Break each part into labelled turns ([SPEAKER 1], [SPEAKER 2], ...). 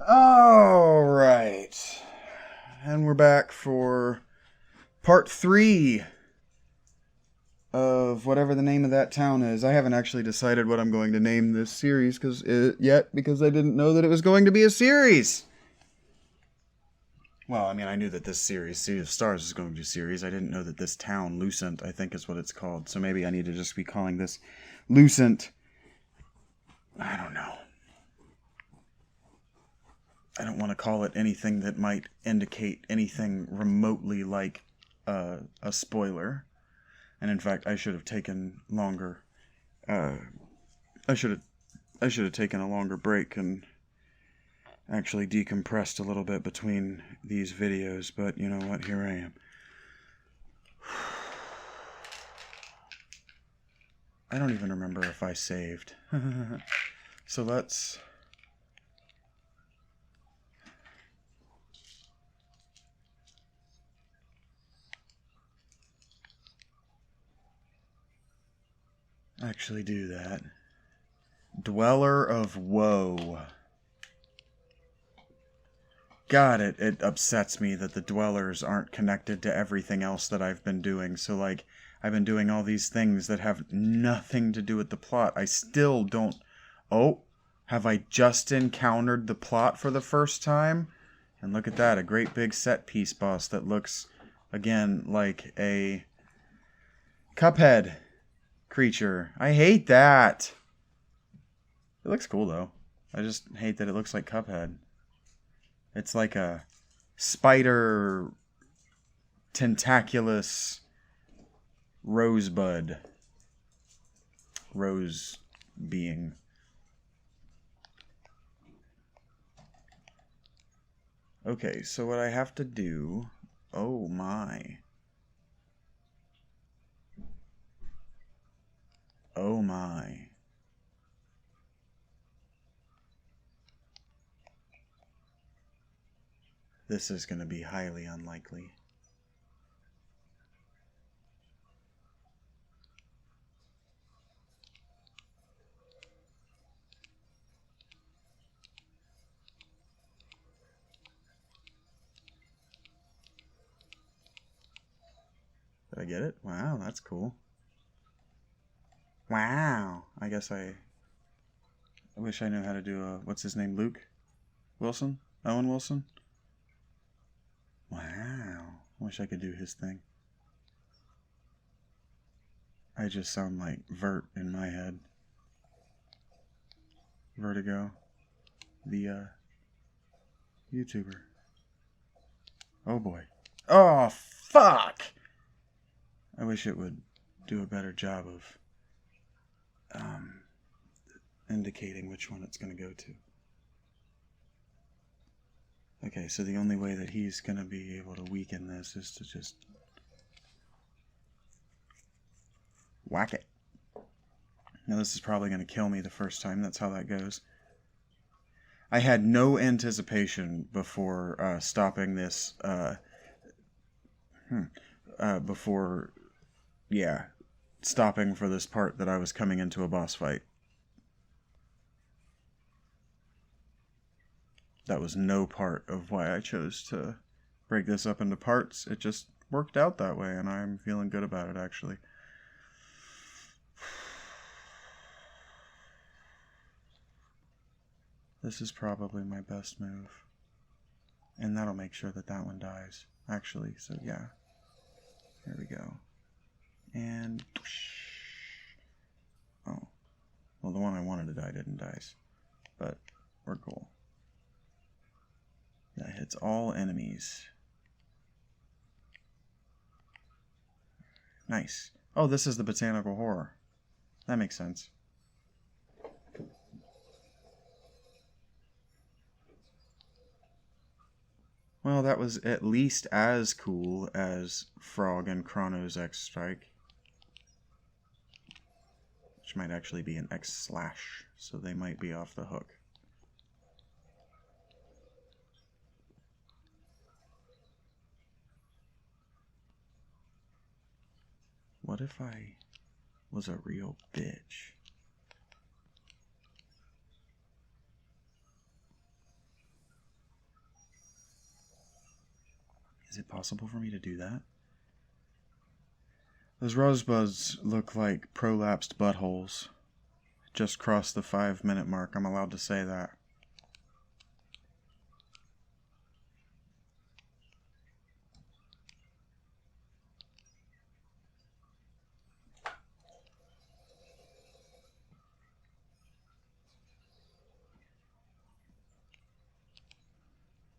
[SPEAKER 1] All right. And we're back for part 3 of whatever the name of that town is. I haven't actually decided what I'm going to name this series yet because I didn't know that it was going to be a series. Well, I mean, I knew that this series, Sea of Stars, was going to be a series. I didn't know that this town, Lucent, I think is what it's called. So maybe I need to just be calling this Lucent. I don't know. I don't want to call it anything that might indicate anything remotely like a spoiler. And in fact, I should have taken longer. I should have taken a longer break and actually decompressed a little bit between these videos. But you know what? Here I am. I don't even remember if I saved. So let's. Actually do that. Dweller of Woe. God, it upsets me that the dwellers aren't connected to everything else that I've been doing. So, like, I've been doing all these things that have nothing to do with the plot. I still don't... Oh, have I just encountered the plot for the first time? And look at that, a great big set piece boss that looks, again, like a Cuphead creature. I hate that. It looks cool though. I just hate that it looks like Cuphead. It's like a spider tentaculous rosebud. Rose being. Okay, so what I have to do... Oh my. Oh my. This is going to be highly unlikely. Did I get it? Wow, that's cool. Wow. I guess I wish I knew how to do a... What's his name? Luke Wilson? Owen Wilson? Wow. I wish I could do his thing. I just sound like Vert in my head. Vertigo. The, YouTuber. Oh boy. Oh, fuck! I wish it would do a better job of, indicating which one it's going to go to. Okay, so the only way that he's going to be able to weaken this is to just whack it. Now this is probably going to kill me the first time. That's how that goes. I had no anticipation before stopping this. Stopping for this part that I was coming into a boss fight. That was no part of why I chose to break this up into parts. It just worked out that way, and I'm feeling good about it, actually. This is probably my best move. And that'll make sure that that one dies, actually. So, yeah. There we go. And... Oh. Well, the one I wanted to die didn't die. But we're cool. That hits all enemies. Nice. Oh, this is the botanical horror. That makes sense. Well, that was at least as cool as Frog and Chrono's X-Strike. Which might actually be an X-Slash, so they might be off the hook. What if I was a real bitch? Is it possible for me to do that? Those rosebuds look like prolapsed buttholes. Just crossed the 5-minute mark. I'm allowed to say that.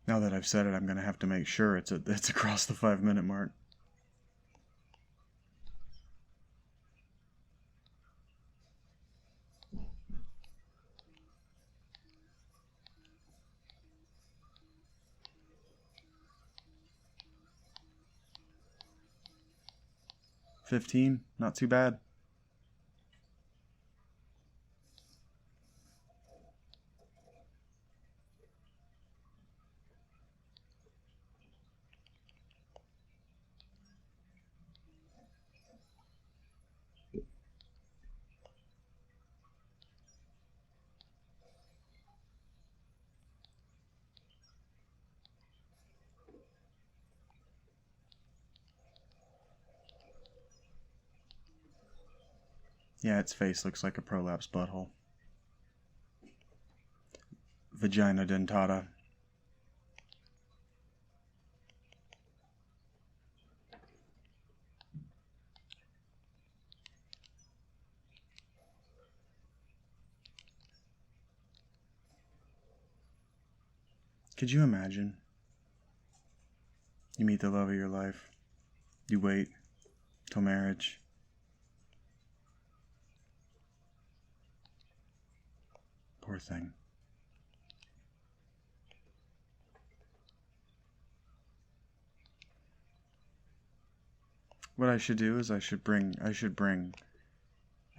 [SPEAKER 1] Now that I've said it, I'm going to have to make sure it's across the 5-minute mark. $15, not too bad. Yeah, its face looks like a prolapsed butthole. Vagina dentata. Could you imagine? You meet the love of your life. You wait till marriage. Poor thing. What I should do is I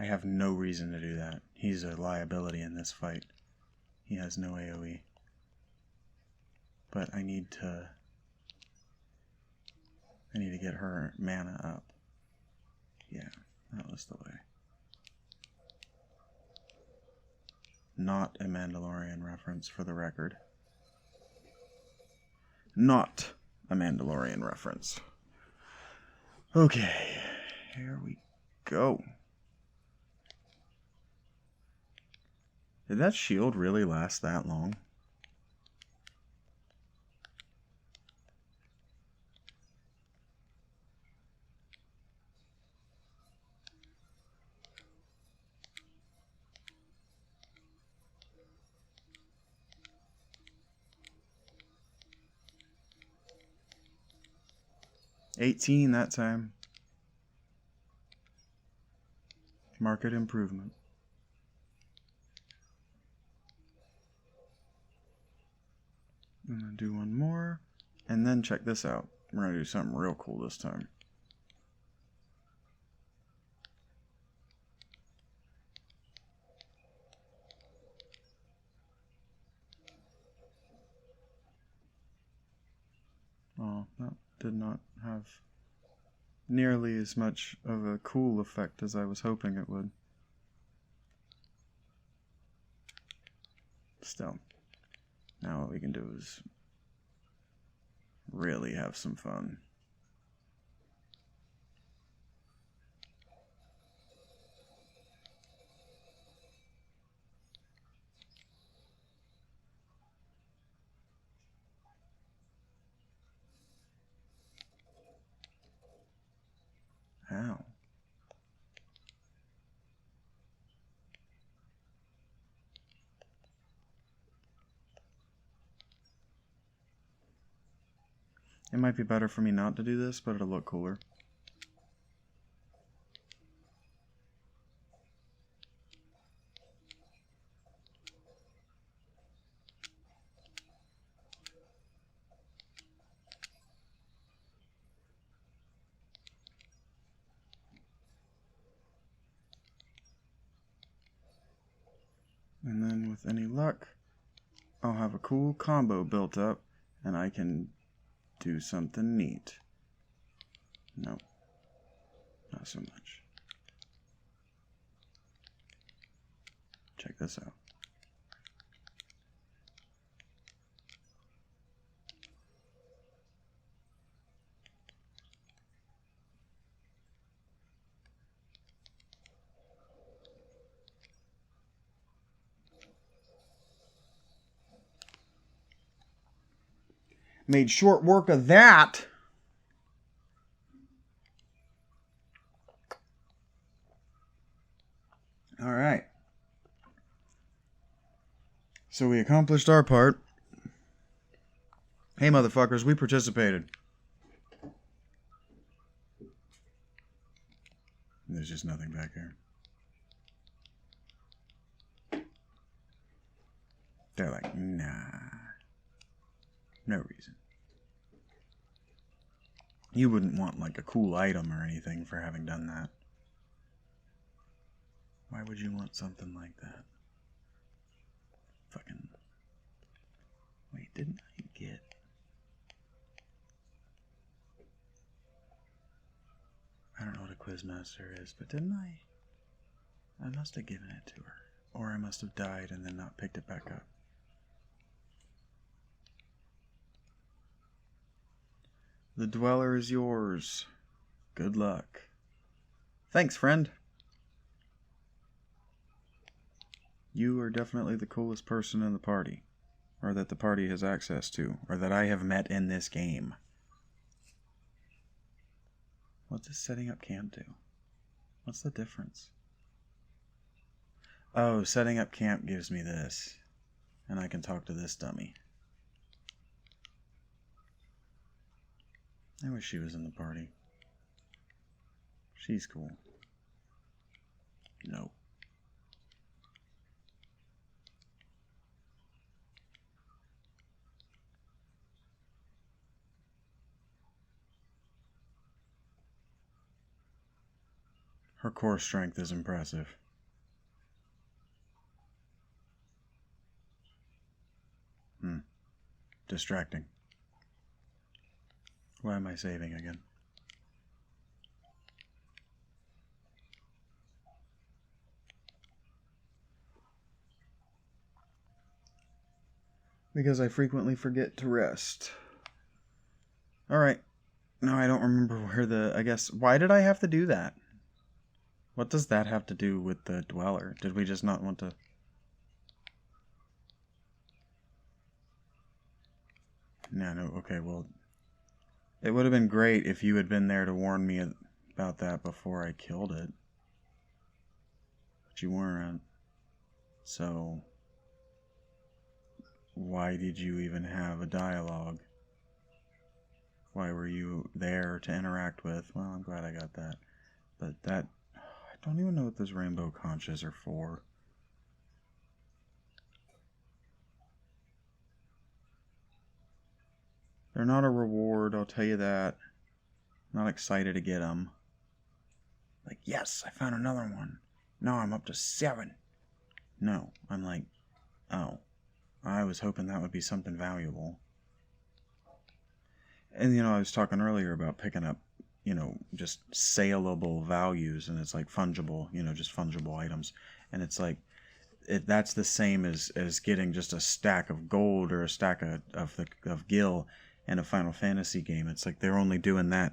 [SPEAKER 1] have no reason to do that. He's a liability in this fight. He has no AoE. But I need to get her mana up. Yeah, that was the way. Not a Mandalorian reference, for the record. Not a Mandalorian reference. Okay, here we go. Did that shield really last that long? $18 that time. Market improvement. I'm going to do one more. And then check this out. We're going to do something real cool this time. Oh, that did not have nearly as much of a cool effect as I was hoping it would. Still, now what we can do is really have some fun. Ow. It might be better for me not to do this, but it'll look cooler. And then with any luck, I'll have a cool combo built up and I can do something neat. No, not so much. Check this out. Made short work of that. All right. So we accomplished our part. Hey, motherfuckers, we participated. There's just nothing back here. They're like, nah. No reason. You wouldn't want, like, a cool item or anything for having done that. Why would you want something like that? Fucking... Wait, didn't I get... I don't know what a quizmaster is, but didn't I? I must have given it to her. Or I must have died and then not picked it back up. The dweller is yours. Good luck. Thanks, friend. You are definitely the coolest person in the party. Or that the party has access to. Or that I have met in this game. What does setting up camp do? What's the difference? Oh, setting up camp gives me this. And I can talk to this dummy. I wish she was in the party. She's cool. No. Her core strength is impressive. Distracting. Why am I saving again? Because I frequently forget to rest. Alright. No, I don't remember where the... I guess... Why did I have to do that? What does that have to do with the dweller? Did we just not want to... No, okay, well... It would have been great if you had been there to warn me about that before I killed it. But you weren't. So... Why did you even have a dialogue? Why were you there to interact with? Well, I'm glad I got that. But that... I don't even know what those rainbow conches are for. They're not a reward, I'll tell you that. I'm not excited to get them. Like, yes, I found another one. Now I'm up to 7. No, I'm like, oh, I was hoping that would be something valuable. And, you know, I was talking earlier about picking up, you know, just saleable values, and it's like fungible, you know, just fungible items. And it's like, that's the same as getting just a stack of gold or a stack of gil in a Final Fantasy game. It's like they're only doing that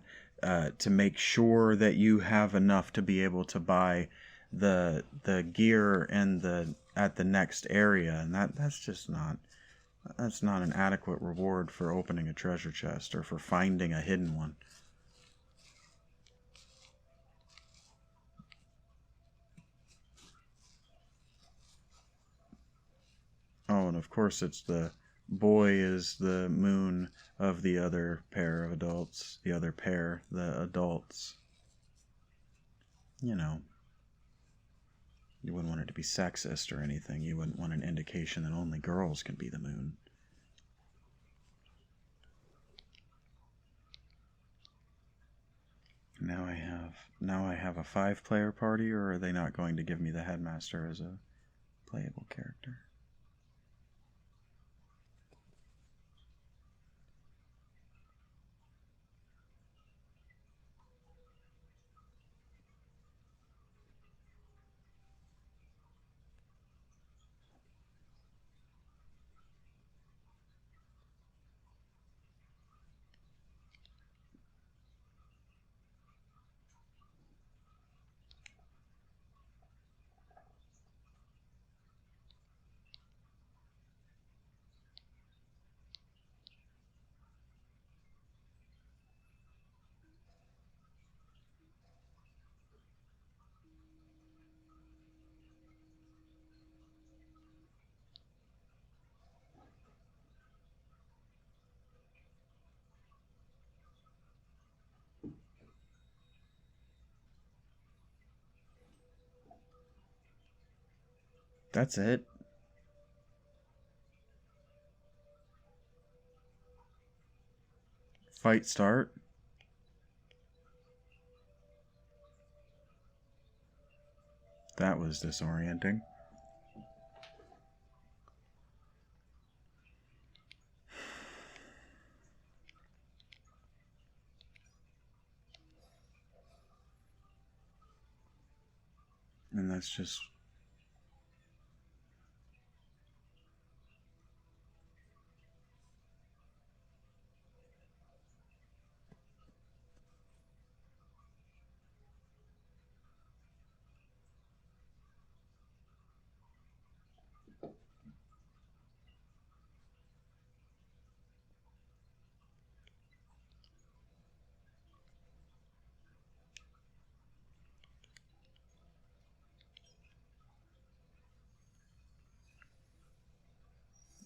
[SPEAKER 1] to make sure that you have enough to be able to buy the gear and at the next area, and that's just not an adequate reward for opening a treasure chest or for finding a hidden one. Oh, and of course it's the boy is the moon of the other pair of adults. The other pair, the adults. You know. You wouldn't want it to be sexist or anything. You wouldn't want an indication that only girls can be the moon. Now I have a 5-player party, or are they not going to give me the headmaster as a playable character? That's it. Fight start. That was disorienting. And that's just...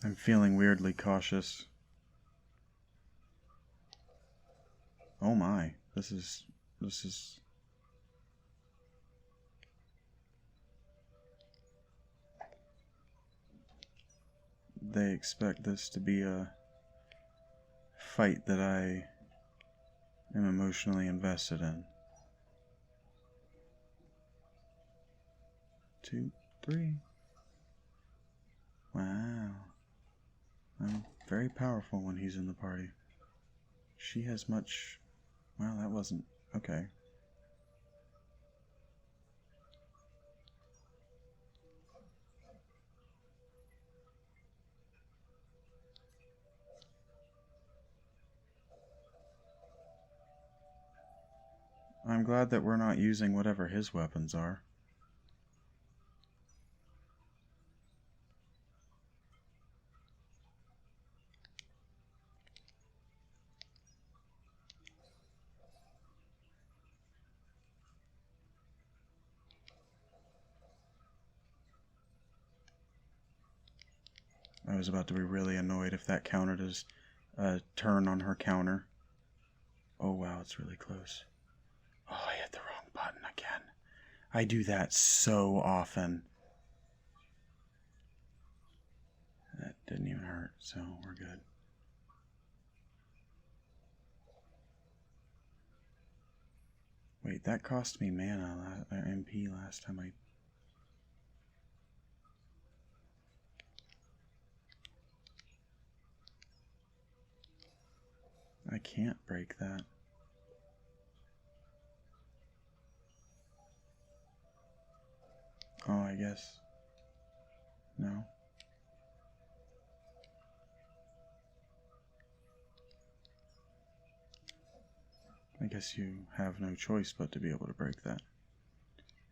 [SPEAKER 1] I'm feeling weirdly cautious. Oh my, this is... They expect this to be a fight that I am emotionally invested in. 2, 3. Wow. I'm very powerful when he's in the party. She has much... Well, that wasn't... Okay. I'm glad that we're not using whatever his weapons are. I was about to be really annoyed if that counted as a turn on her counter. Oh wow, it's really close. Oh, I hit the wrong button again. I do that so often. That didn't even hurt, so we're good. Wait, that cost me mana, MP last time I can't break that. Oh, I guess. No. I guess you have no choice but to be able to break that.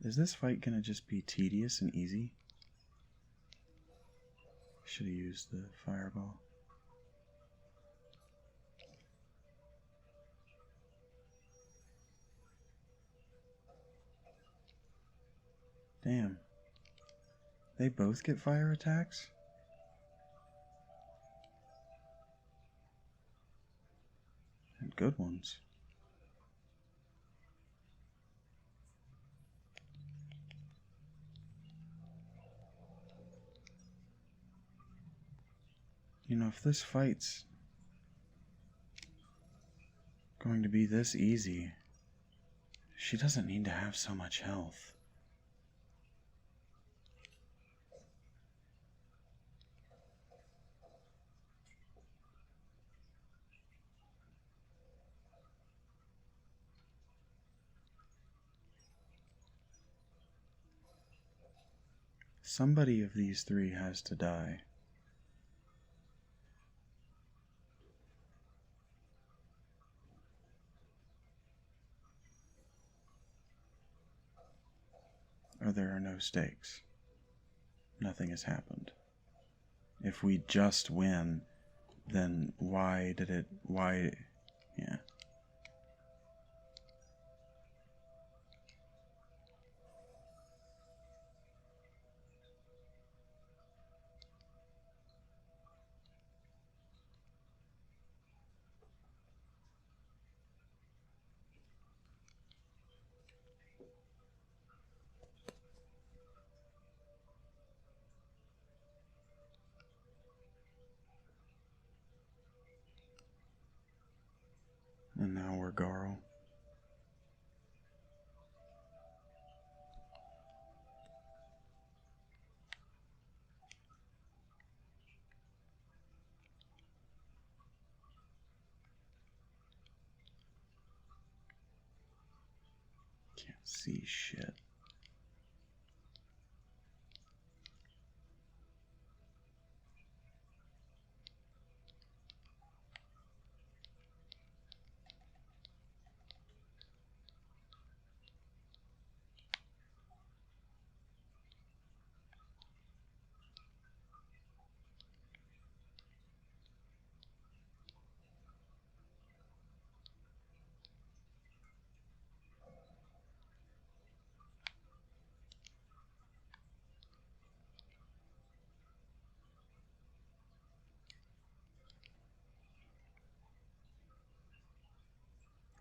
[SPEAKER 1] Is this fight gonna just be tedious and easy? Should have used the fireball. Damn. They both get fire attacks? And good ones. You know, if this fight's going to be this easy, she doesn't need to have so much health. Somebody of these three has to die. Or there are no stakes. Nothing has happened. If we just win, then why... Yeah. And now we're Garl. Can't see shit.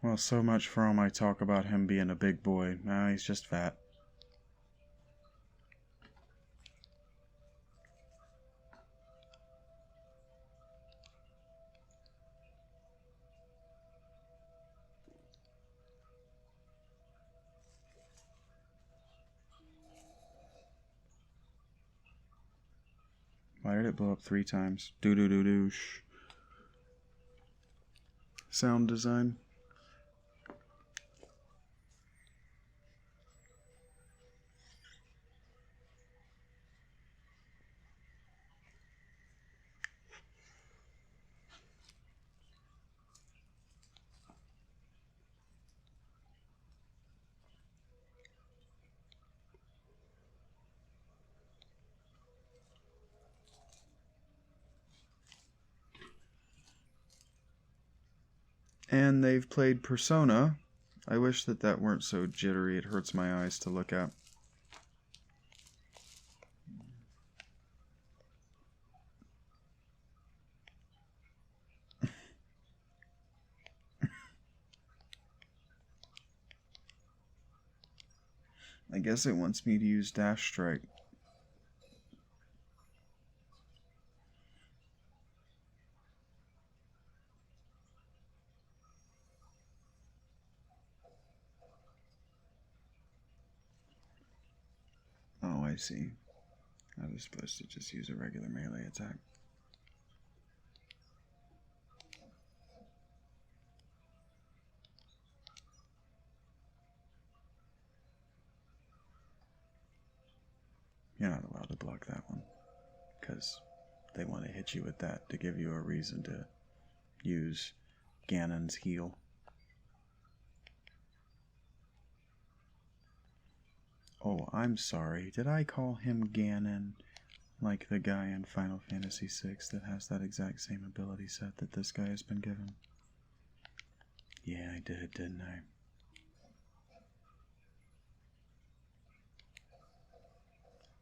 [SPEAKER 1] Well, so much for all my talk about him being a big boy. Nah, he's just fat. Why did it blow up 3 times? Doo-doo-doo-doosh. Sound design. And they've played Persona. I wish that that weren't so jittery. It hurts my eyes to look at. I guess it wants me to use Dash Strike. Oh, I see. I was supposed to just use a regular melee attack. You're not allowed to block that one, because they want to hit you with that to give you a reason to use Ganon's heal. Oh, I'm sorry. Did I call him Ganon? Like the guy in Final Fantasy VI that has that exact same ability set that this guy has been given? Yeah, I did, didn't I?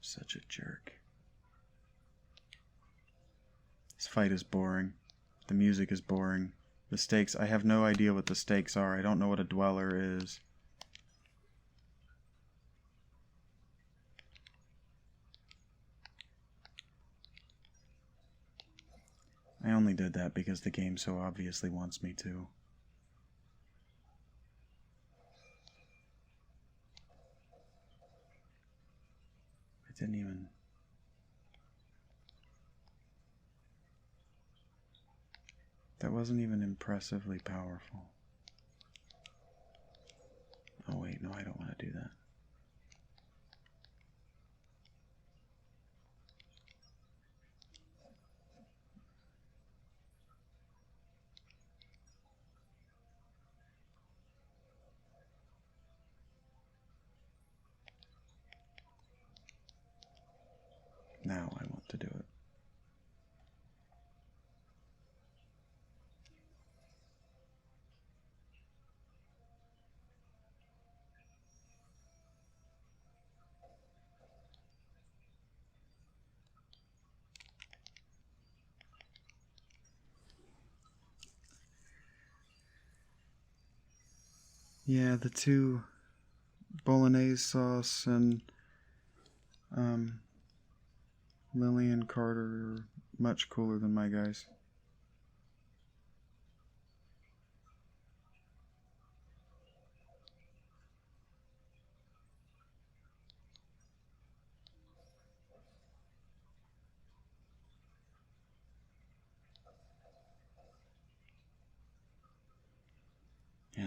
[SPEAKER 1] Such a jerk. This fight is boring. The music is boring. The stakes, I have no idea what the stakes are. I don't know what a dweller is. I only did that because the game so obviously wants me to. It didn't even... That wasn't even impressively powerful. Oh wait, no, I don't want to do that. Now I want to do it. Yeah, the 2 bolognese sauce and Lily and Carter are much cooler than my guys.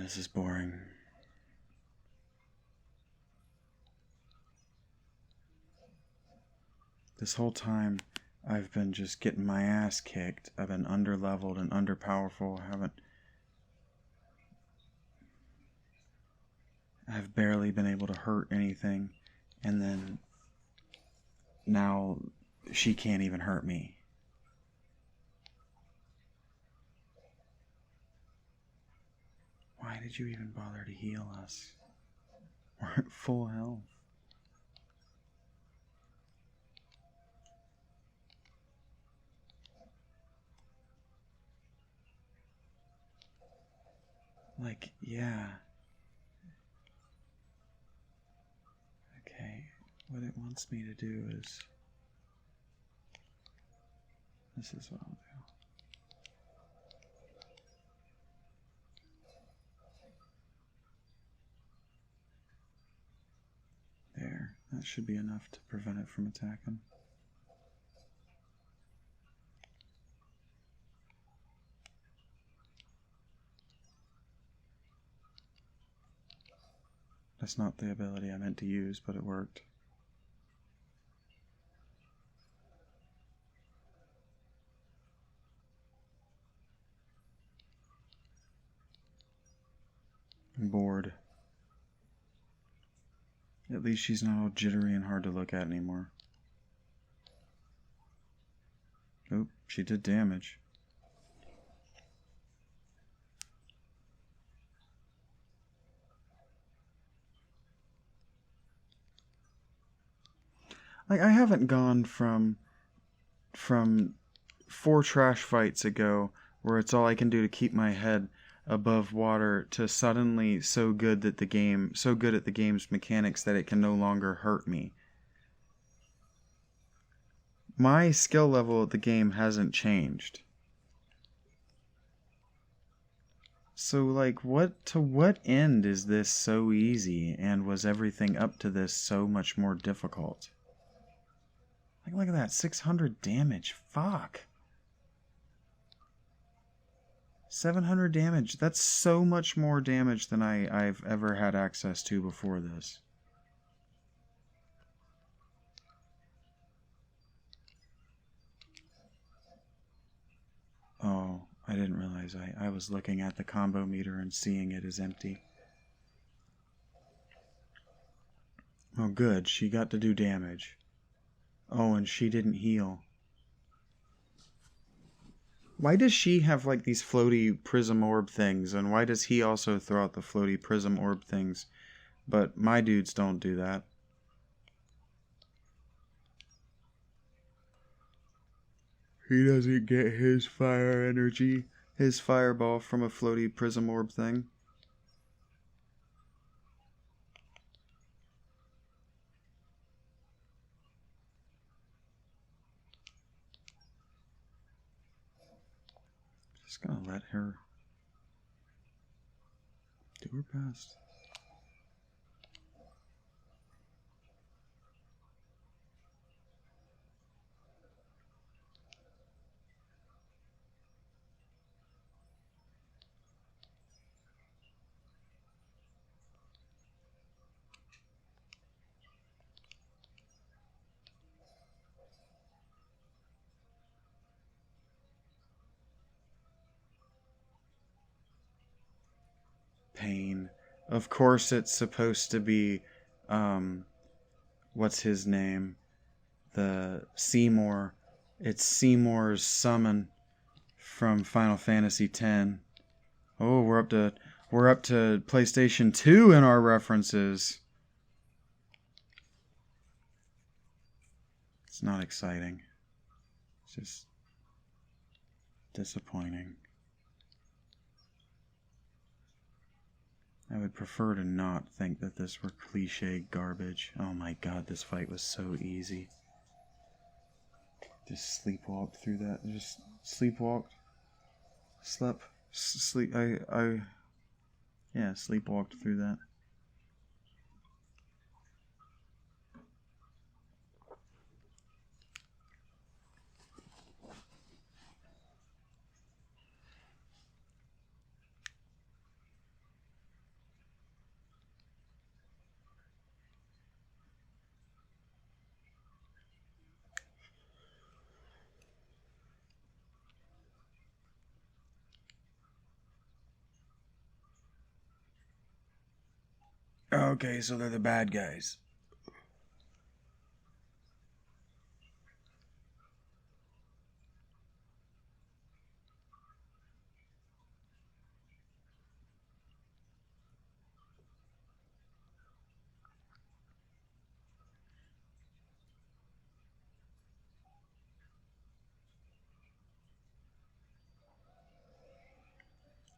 [SPEAKER 1] This is boring. This whole time, I've been just getting my ass kicked. I've been under-leveled and under-powerful. I've barely been able to hurt anything. And then, now, she can't even hurt me. Why did you even bother to heal us? We're at full health. Like, yeah. Okay, what it wants me to do is... This is what I'll do. There, that should be enough to prevent it from attacking. That's not the ability I meant to use, but it worked. I'm bored. At least she's not all jittery and hard to look at anymore. Oop, she did damage. Like, I haven't gone from 4 trash fights ago, where it's all I can do to keep my head above water, to suddenly so good at the game's mechanics that it can no longer hurt me. My skill level at the game hasn't changed. So, like, to what end is this so easy, and was everything up to this so much more difficult? Like, look at that, 600 damage, fuck. 700 damage, that's so much more damage than I've ever had access to before this. Oh, I didn't realize I was looking at the combo meter and seeing it as empty. Oh good, she got to do damage. Oh, and she didn't heal. Why does she have like these floaty prism orb things, and why does he also throw out the floaty prism orb things, but my dudes don't do that? He doesn't get his fire energy, his fireball from a floaty prism orb thing. Just gonna let her do her best. Pain. Of course it's supposed to be, what's his name? The Seymour. It's Seymour's summon from Final Fantasy X. Oh, we're up to PlayStation 2 in our references. It's not exciting. It's just disappointing. I would prefer to not think that this were cliche garbage. Oh my god, this fight was so easy. Just sleepwalked through that. Just sleepwalked. Slept. Sleep. Yeah, sleepwalked through that. Okay, so they're the bad guys.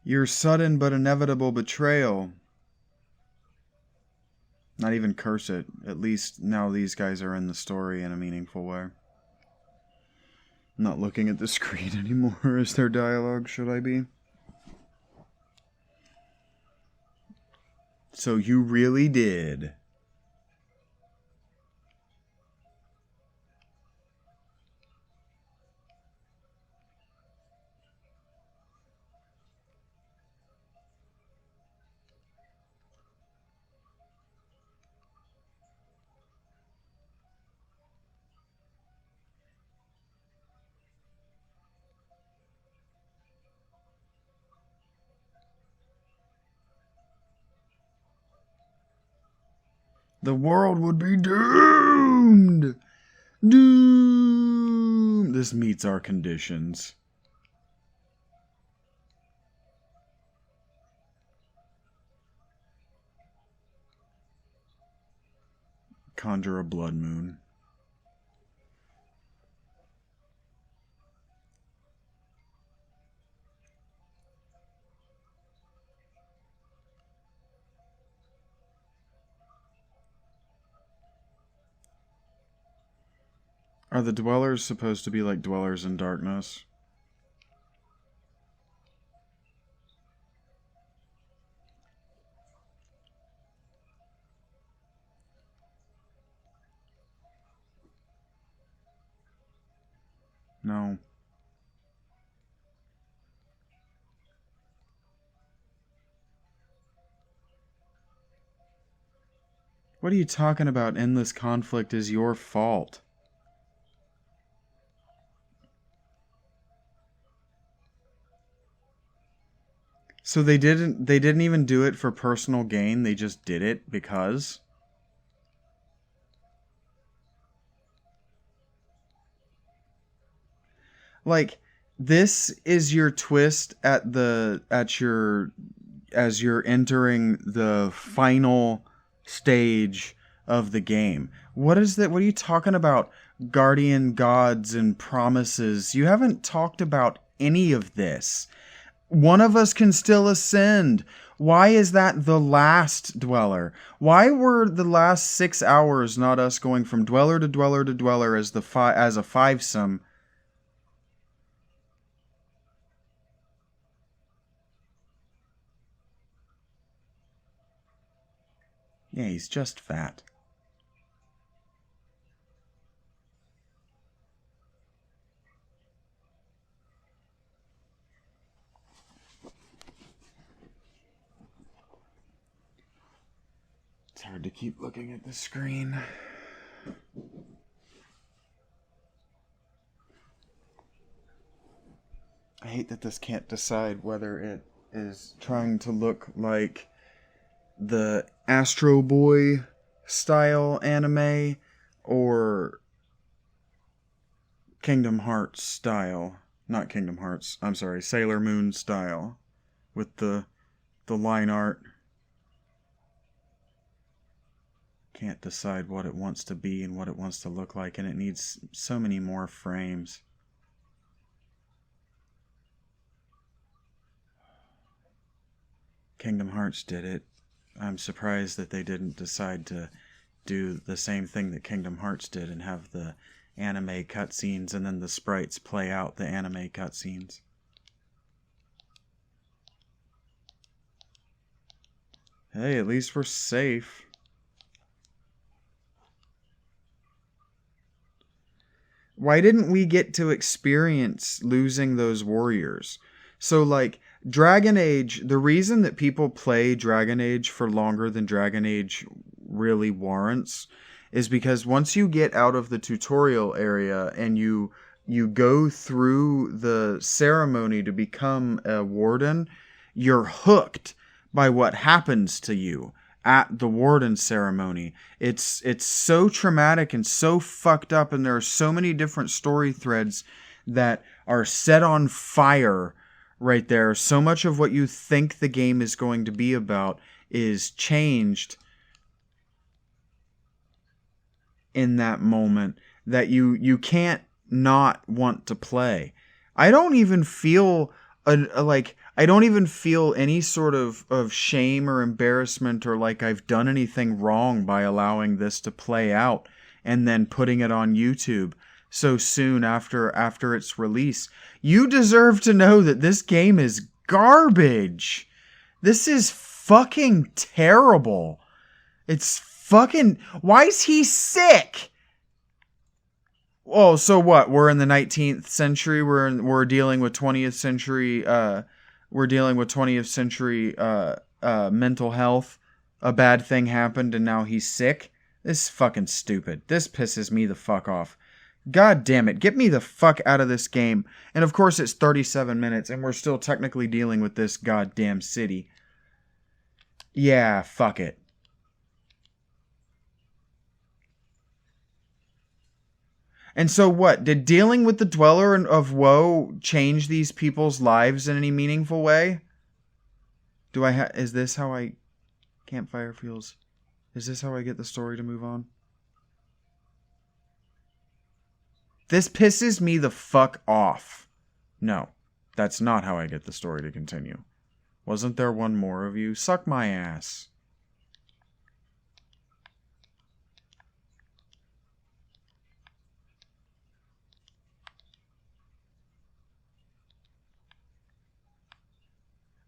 [SPEAKER 1] Your sudden but inevitable betrayal. Not even curse it. At least now these guys are in the story in a meaningful way. I'm not looking at the screen anymore. Is there dialogue? Should I be? So you really did. The world would be doomed! Doomed! This meets our conditions. Conjure a blood moon. Are the dwellers supposed to be like dwellers in darkness? No. What are you talking about? Endless conflict is your fault. So they didn't even do it for personal gain, they just did it because? Like, this is your twist as you're entering the final stage of the game. What is that? What are you talking about? Guardian gods and promises. You haven't talked about any of this. One of us can still ascend. Why is that the last dweller? Why were the last 6 hours not us going from dweller to dweller to dweller as a fivesome? Yeah, he's just fat. It's hard to keep looking at the screen. I hate that this can't decide whether it is trying to look like the Astro Boy style anime or Kingdom Hearts style. Not Kingdom Hearts, I'm sorry, Sailor Moon style with the line art. Can't decide what it wants to be and what it wants to look like, and it needs so many more frames. Kingdom Hearts did it. I'm surprised that they didn't decide to do the same thing that Kingdom Hearts did and have the anime cutscenes and then the sprites play out the anime cutscenes. Hey, at least we're safe. Why didn't we get to experience losing those warriors? So, like, Dragon Age, the reason that people play Dragon Age for longer than Dragon Age really warrants is because once you get out of the tutorial area and you go through the ceremony to become a warden, you're hooked by what happens to you. at the warden ceremony. It's so traumatic and so fucked up, and there are so many different story threads that are set on fire right there. So much of what you think the game is going to be about is changed in that moment that you can't not want to play. I don't even feel I don't even feel any sort of shame or embarrassment or like I've done anything wrong by allowing this to play out and then putting it on YouTube so soon after its release. You deserve to know that this game is garbage. This is fucking terrible. It's fucking... Why is he sick? Oh, so what? We're in the 19th century. We're dealing with 20th century. We're dealing with 20th century mental health. A bad thing happened, and now he's sick. This is fucking stupid. This pisses me the fuck off. God damn it! Get me the fuck out of this game. And of course, it's 37 minutes, and we're still technically dealing with this goddamn city. Yeah, fuck it. And so what? Did dealing with the Dweller of Woe change these people's lives in any meaningful way? Is this how I... Campfire feels... Is this how I get the story to move on? This pisses me the fuck off. No, that's not how I get the story to continue. Wasn't there one more of you? Suck my ass.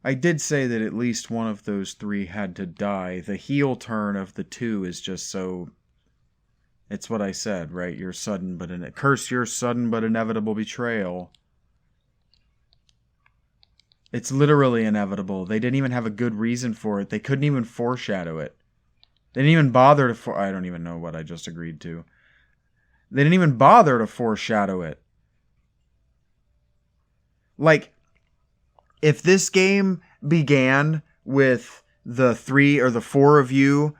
[SPEAKER 1] I did say that at least one of those three had to die. The heel turn of the two is just so... It's what I said, right? Curse your sudden but inevitable betrayal. It's literally inevitable. They didn't even have a good reason for it. They couldn't even foreshadow it. They didn't even bother to... I don't even know what I just agreed to. They didn't even bother to foreshadow it. Like... If this game began with the 3 or the 4 of you,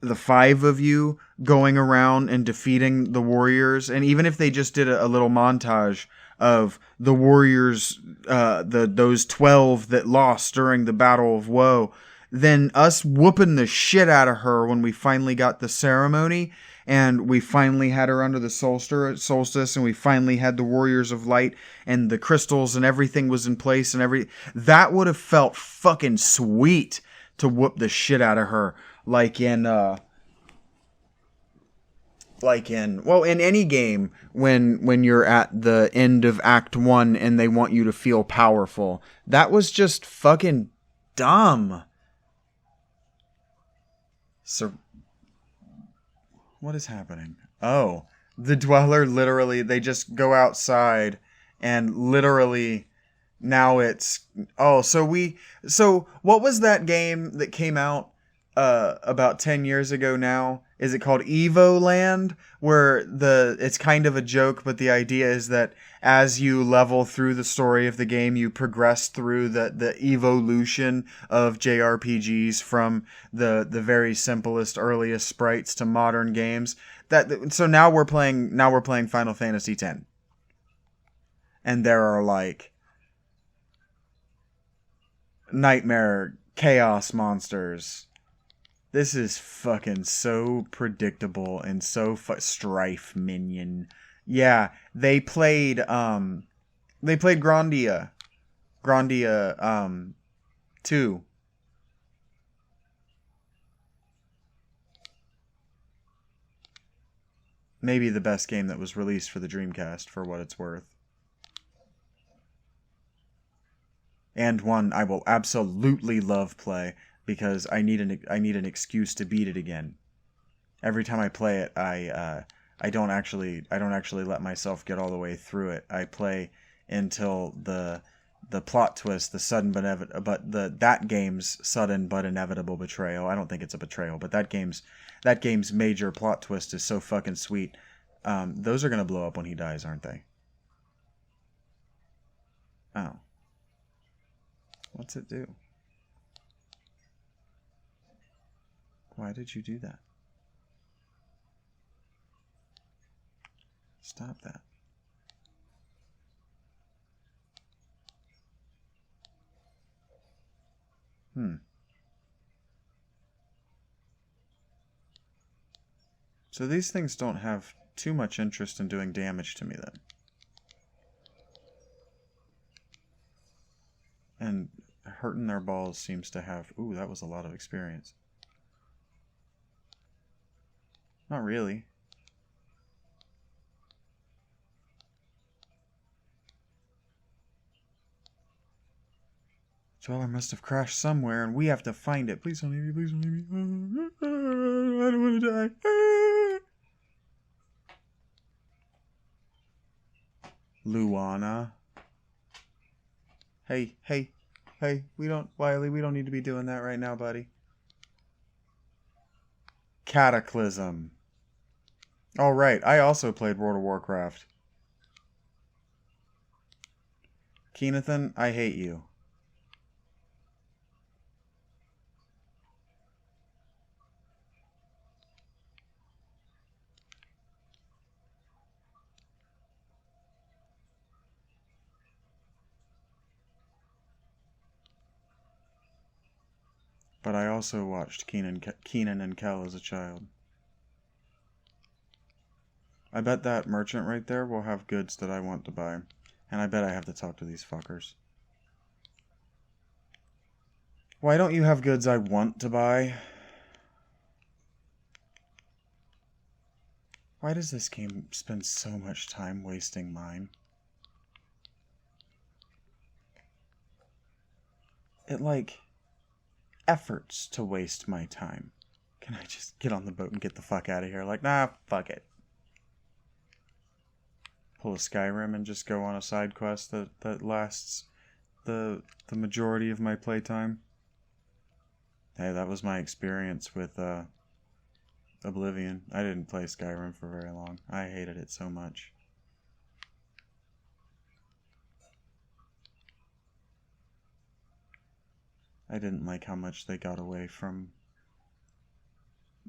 [SPEAKER 1] the 5 of you going around and defeating the warriors, and even if they just did a little montage of the warriors, those 12 that lost during the Battle of Woe, then us whooping the shit out of her when we finally got the ceremony, and we finally had her under the solstice, and we finally had the Warriors of Light, and the crystals, and everything was in place, and that would have felt fucking sweet to whoop the shit out of her, in any game when you're at the end of Act 1 and they want you to feel powerful. That was just fucking dumb. So, what is happening? Oh, the Dweller literally, they just go outside and literally now it's... Oh, so what was that game that came out about 10 years ago now? Is it called Evo Land? Where it's kind of a joke, but the idea is that as you level through the story of the game, you progress through the evolution of JRPGs from the very simplest, earliest sprites to modern games. So now we're playing Final Fantasy X. And there are like nightmare chaos monsters. This is fucking so predictable and so Strife minion. Yeah, they played Grandia 2. Maybe the best game that was released for the Dreamcast, for what it's worth. And one I will absolutely love play, because I need an excuse to beat it again. Every time I play it, I don't actually let myself get all the way through it. I play until the plot twist, that game's sudden but inevitable betrayal. I don't think it's a betrayal, but that game's major plot twist is so fucking sweet. Those are gonna blow up when he dies, aren't they? Oh. What's it do? Why did you do that? Stop that. So these things don't have too much interest in doing damage to me then. And hurting their balls seems to have... Ooh, that was a lot of experience. Not really. Dweller must have crashed somewhere, and we have to find it. Please don't leave me. Please don't leave me. I don't want to die. Luana. Hey. Wiley, we don't need to be doing that right now, buddy. Cataclysm. All right, I also played World of Warcraft. Keenathan, I hate you. But I also watched Kenan and Kel as a child. I bet that merchant right there will have goods that I want to buy. And I bet I have to talk to these fuckers. Why don't you have goods I want to buy? Why does this game spend so much time wasting mine? It, like, efforts to waste my time. Can I just get on the boat and get the fuck out of here? Like, nah, fuck it. Pull a Skyrim and just go on a side quest that lasts the majority of my playtime. Hey, that was my experience with Oblivion. I didn't play Skyrim for very long. I hated it so much. I didn't like how much they got away from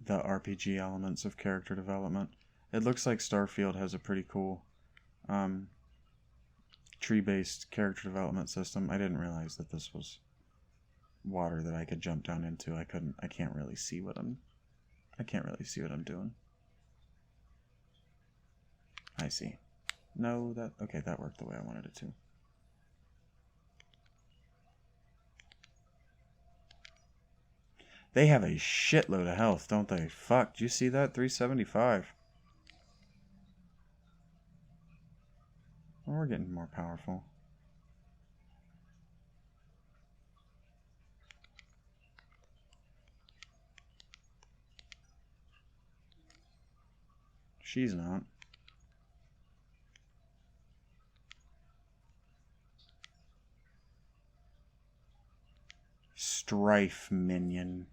[SPEAKER 1] the RPG elements of character development. It looks like Starfield has a pretty cool tree-based character development system. I didn't realize that this was water that I could jump down into. I can't really see what I'm doing. I see. No, okay, that worked the way I wanted it to. They have a shitload of health, don't they? Fuck, do you see that? 375. Well, we're getting more powerful. She's not. Strife minion.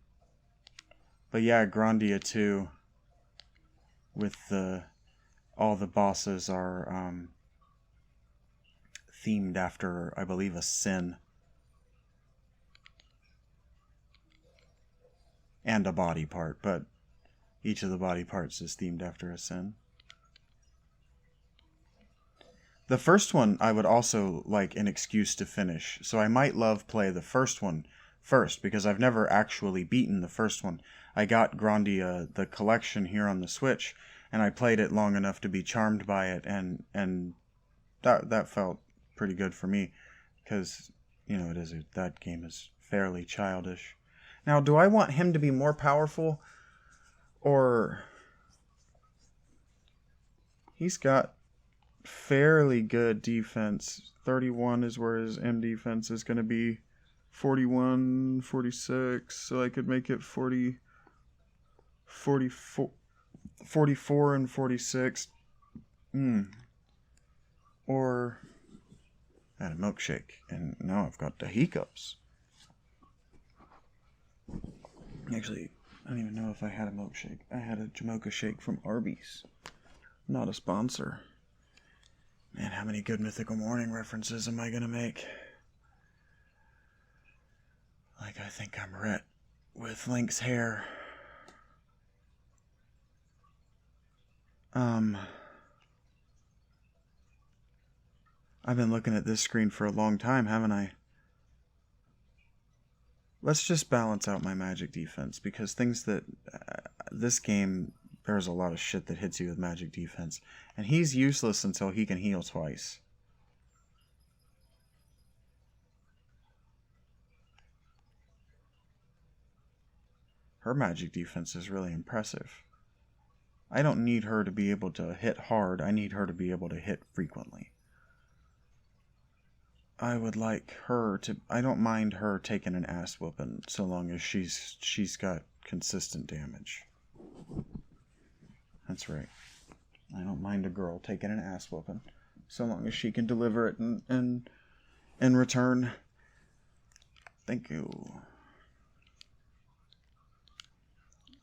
[SPEAKER 1] But yeah, Grandia 2 with all the bosses are themed after, I believe, a sin. And a body part, but each of the body parts is themed after a sin. The first one I would also like an excuse to finish, so I might play the first one first, because I've never actually beaten the first one. I got Grandia, the collection, here on the Switch, and I played it long enough to be charmed by it, and that felt pretty good for me, because, you know, that game is fairly childish. Now, do I want him to be more powerful, or... He's got fairly good defense. 31 is where his M defense is going to be. 41, 46, so I could make it 40, 44, 44 and 46. Or I had a milkshake, and now I've got the hiccups. Actually, I don't even know if I had a milkshake. I had a Jamocha shake from Arby's. Not a sponsor. Man, how many Good Mythical Morning references am I going to make? Like, I think I'm Rhett with Link's hair. I've been looking at this screen for a long time, haven't I? Let's just balance out my magic defense, because things that... this game, there's a lot of shit that hits you with magic defense. And he's useless until he can heal twice. Her magic defense is really impressive. I don't need her to be able to hit hard. I need her to be able to hit frequently. I would like her to... I don't mind her taking an ass whooping so long as she's got consistent damage. That's right. I don't mind a girl taking an ass whooping so long as she can deliver it in return. Thank you.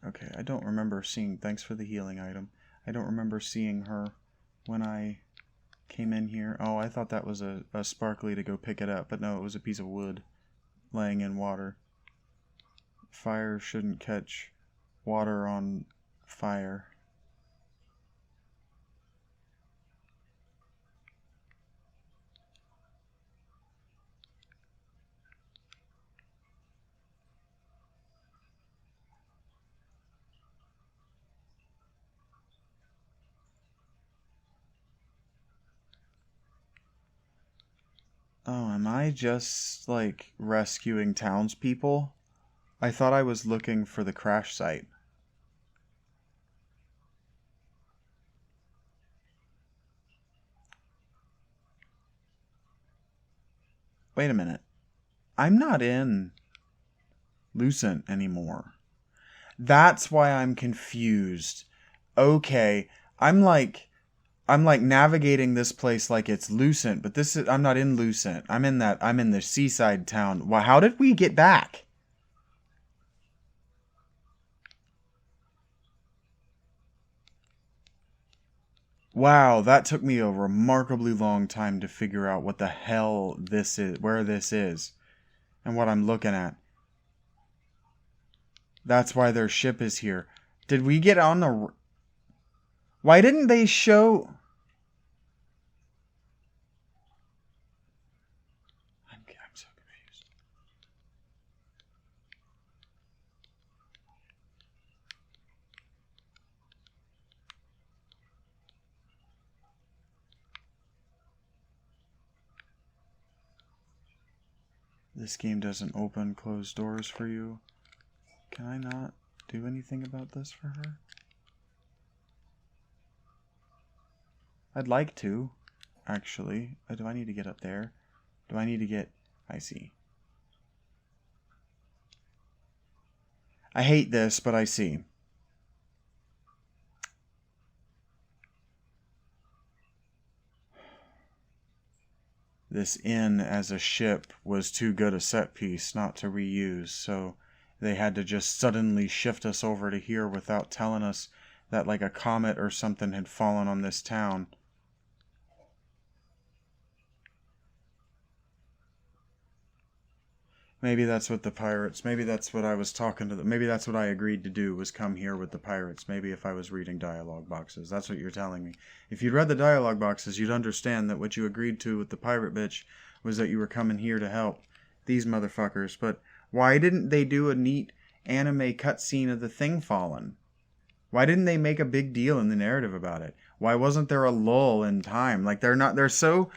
[SPEAKER 1] Okay, I don't remember seeing... Thanks for the healing item. I don't remember seeing her when I came in here. Oh, I thought that was a sparkly to go pick it up, but no, it was a piece of wood laying in water. Fire shouldn't catch water on fire. Oh, am I just, like, rescuing townspeople? I thought I was looking for the crash site. Wait a minute. I'm not in Lucent anymore. That's why I'm confused. Okay, I'm like navigating this place like it's Lucent, but I'm not in Lucent. I'm in the seaside town. Well, how did we get back? Wow, that took me a remarkably long time to figure out what the hell this is, where this is, and what I'm looking at. That's why their ship is here. Did we get on the... Why didn't they show... I'm so confused. This game doesn't open closed doors for you. Can I not do anything about this for her? I'd like to, actually. Do I need to get up there? Do I need to get... I see. I hate this, but I see. This inn as a ship was too good a set piece not to reuse, so they had to just suddenly shift us over to here without telling us that like a comet or something had fallen on this town. Maybe that's what the pirates... Maybe that's what I was talking to them... Maybe that's what I agreed to do, was come here with the pirates. Maybe if I was reading dialogue boxes. That's what you're telling me. If you'd read the dialogue boxes, you'd understand that what you agreed to with the pirate bitch was that you were coming here to help these motherfuckers. But why didn't they do a neat anime cutscene of the thing falling? Why didn't they make a big deal in the narrative about it? Why wasn't there a lull in time? Like they're so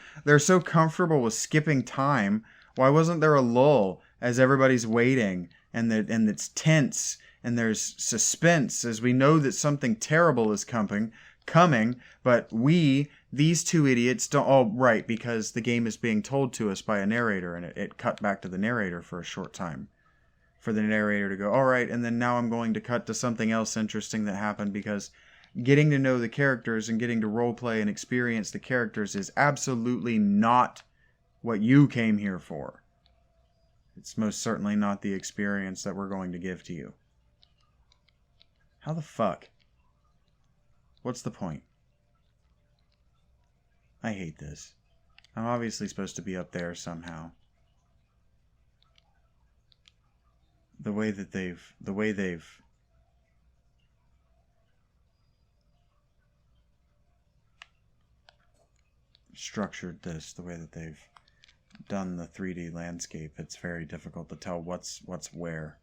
[SPEAKER 1] comfortable with skipping time. Why wasn't there a lull as everybody's waiting and it's tense and there's suspense as we know that something terrible is coming, but these two idiots don't... Oh, right, because the game is being told to us by a narrator and it cut back to the narrator for a short time. For the narrator to go, all right, and then now I'm going to cut to something else interesting that happened, because getting to know the characters and getting to roleplay and experience the characters is absolutely not what you came here for. It's most certainly not the experience that we're going to give to you. How the fuck? What's the point? I hate this. I'm obviously supposed to be up there somehow. The way they've structured this, the way that they've done the 3D landscape, it's very difficult to tell what's where.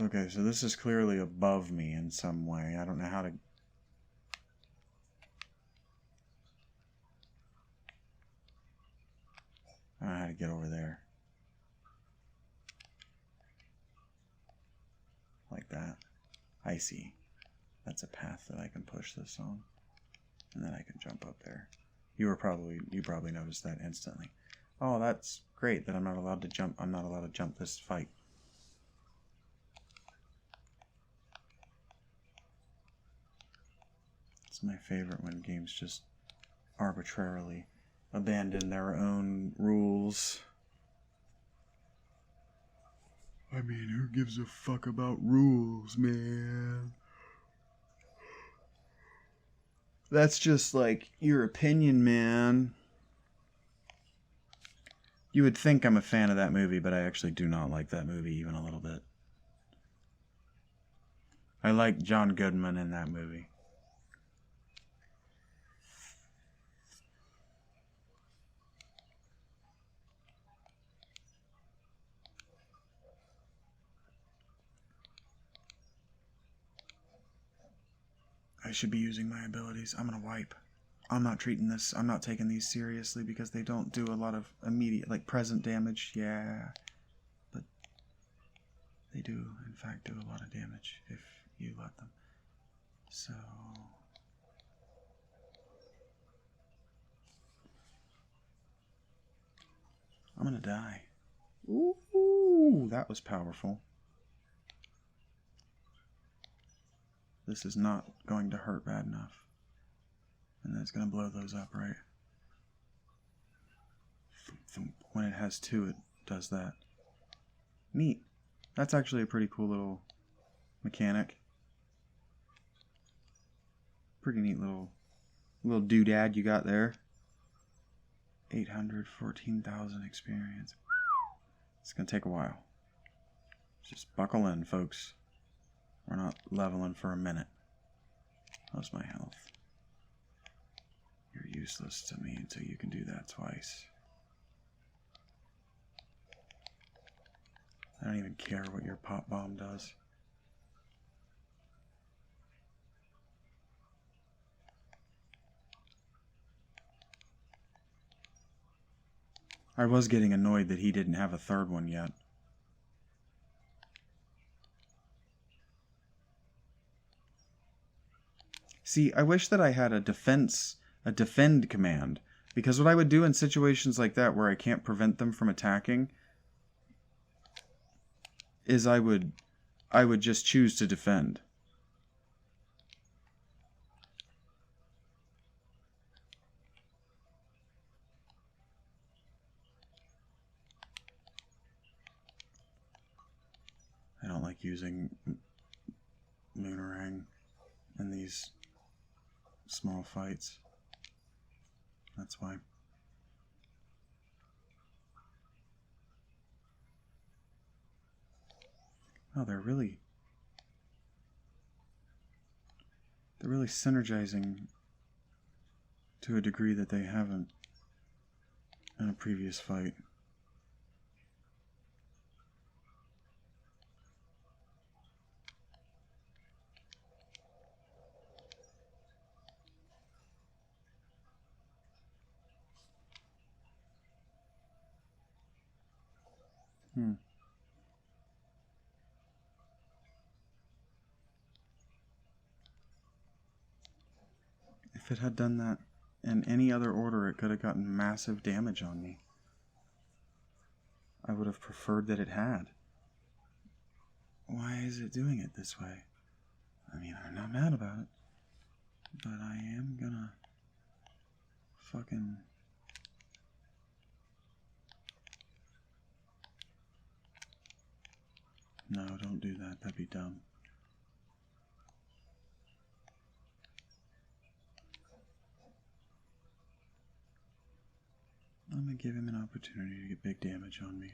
[SPEAKER 1] Okay, so this is clearly above me in some way. I don't know how to... I don't know how to get over there. Like that. I see. That's a path that I can push this on. And then I can jump up there. You probably noticed that instantly. Oh, that's great that I'm not allowed to jump. I'm not allowed to jump this fight. It's my favorite when games just arbitrarily abandon their own rules. I mean, who gives a fuck about rules, man? That's just like your opinion, man. You would think I'm a fan of that movie, but I actually do not like that movie even a little bit. I like John Goodman in that movie. I should be using my abilities. I'm gonna wipe. I'm not taking these seriously because they don't do a lot of immediate, like, present damage. Yeah. But they do, in fact, do a lot of damage if you let them. So... I'm gonna die. Ooh, that was powerful. This is not going to hurt bad enough. And then it's going to blow those up, right? When it has two, it does that. Neat. That's actually a pretty cool little mechanic. Pretty neat little doodad you got there. 814,000 experience. It's going to take a while. Just buckle in, folks. We're not leveling for a minute. How's my health? You're useless to me until you can do that twice. I don't even care what your pop bomb does. I was getting annoyed that he didn't have a third one yet. See, I wish that I had a defend command, because what I would do in situations like that where I can't prevent them from attacking is I would just choose to defend. I don't like using Moonerang in these small fights. That's why. Oh, they're really synergizing to a degree that they haven't in a previous fight. If it had done that in any other order, it could have gotten massive damage on me. I would have preferred that it had. Why is it doing it this way? I mean, I'm not mad about it, but I am gonna fucking... No, don't do that. That'd be dumb. I'm gonna give him an opportunity to get big damage on me.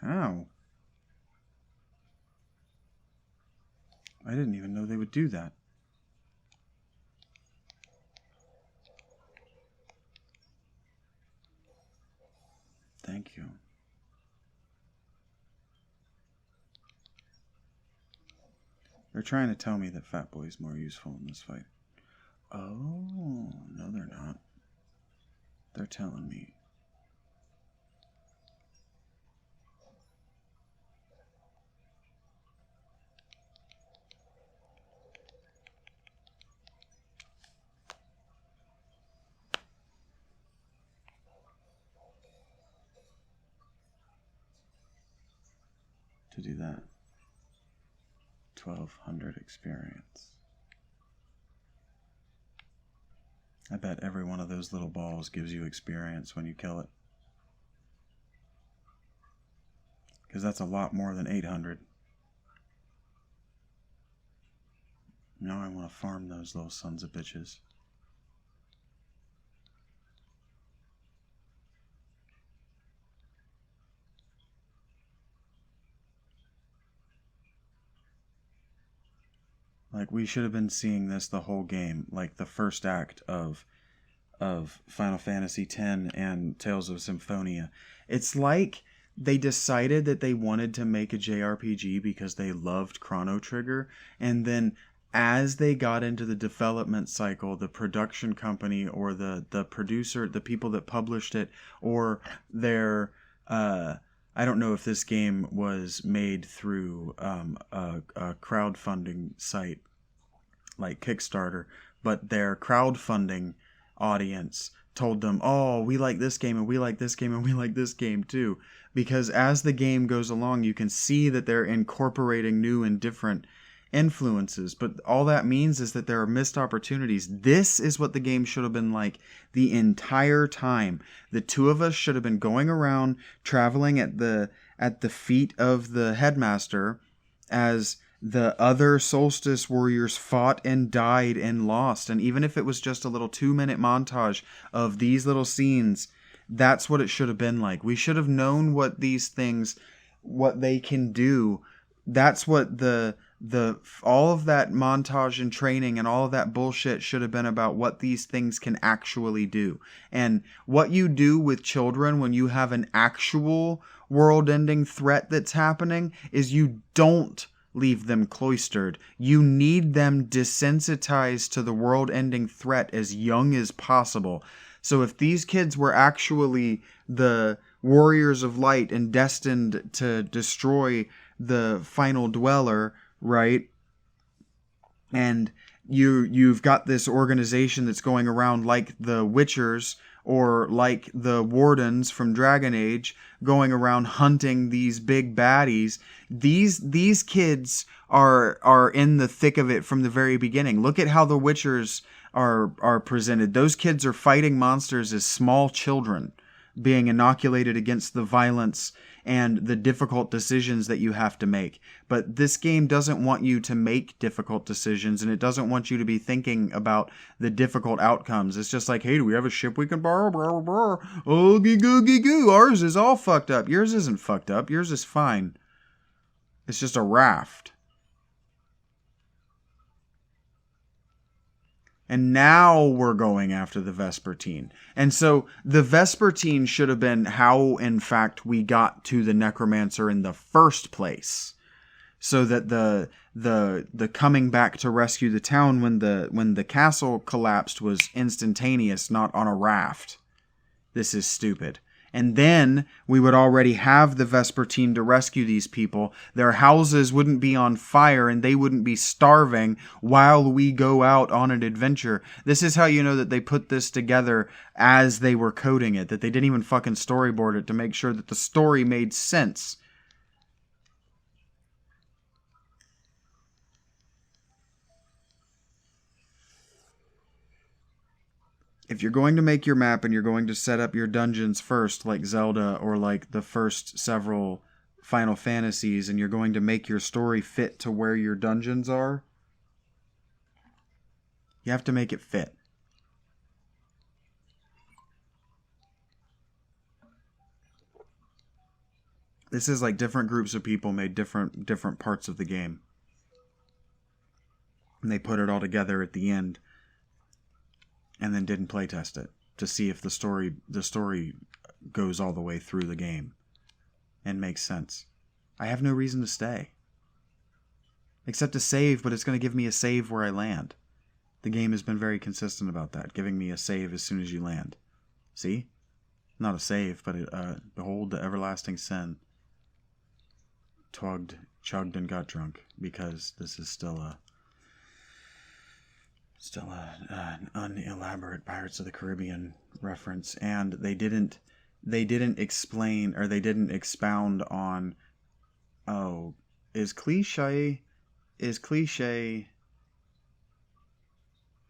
[SPEAKER 1] How? I didn't even know they would do that. Thank you. They're trying to tell me that Fat Boy's more useful in this fight. Oh, no they're not. They're telling me. To do that. 1200 experience. I bet every one of those little balls gives you experience when you kill it. Because that's a lot more than 800. Now I want to farm those little sons of bitches. Like, we should have been seeing this the whole game. Like, the first act of Final Fantasy X and Tales of Symphonia. It's like they decided that they wanted to make a JRPG because they loved Chrono Trigger, and then as they got into the development cycle, the production company or the producer, the people that published it, or their I don't know if this game was made through a crowdfunding site like Kickstarter, but their crowdfunding audience told them, oh, we like this game and we like this game and we like this game too. Because as the game goes along, you can see that they're incorporating new and different influences, but all that means is that there are missed opportunities. This is what the game should have been like the entire time. The two of us should have been going around traveling at the feet of the headmaster as the other Solstice warriors fought and died and lost. And even if it was just a little 2-minute montage of these little scenes, that's what it should have been like. We should have known what these things, what they can do. That's what the all of that montage and training and all of that bullshit should have been about, what these things can actually do. And what you do with children when you have an actual world-ending threat that's happening is you don't leave them cloistered. You need them desensitized to the world-ending threat as young as possible. So if these kids were actually the warriors of light and destined to destroy the final dweller, right? And you've got this organization that's going around like the Witchers or like the Wardens from Dragon Age, going around hunting these big baddies. These kids are in the thick of it from the very beginning. Look at how the Witchers are presented. Those kids are fighting monsters as small children, being inoculated against the violence and the difficult decisions that you have to make. But this game doesn't want you to make difficult decisions, and it doesn't want you to be thinking about the difficult outcomes. It's just like, hey, do we have a ship we can borrow? Blah, blah, blah. Oh, goo. Ours is all fucked up. Yours isn't fucked up. Yours is fine. It's just a raft. And now we're going after the Vespertine. And so the Vespertine should have been how, in fact, we got to the Necromancer in the first place. So that the coming back to rescue the town when the castle collapsed was instantaneous, not on a raft. This is stupid. And then we would already have the Vespertine to rescue these people. Their houses wouldn't be on fire and they wouldn't be starving while we go out on an adventure. This is how you know that they put this together as they were coding it, that they didn't even fucking storyboard it to make sure that the story made sense. If you're going to make your map and you're going to set up your dungeons first, like Zelda or like the first several Final Fantasies, and you're going to make your story fit to where your dungeons are, you have to make it fit. This is like different groups of people made different parts of the game. And they put it all together at the end and then didn't playtest it to see if the story goes all the way through the game and makes sense. I have no reason to stay. Except to save, but it's going to give me a save where I land. The game has been very consistent about that, giving me a save as soon as you land. See? Not a save, but behold the everlasting sin. Chugged and got drunk, because this is still an unelaborate Pirates of the Caribbean reference, and they didn't explain, or they didn't expound on, oh, is cliche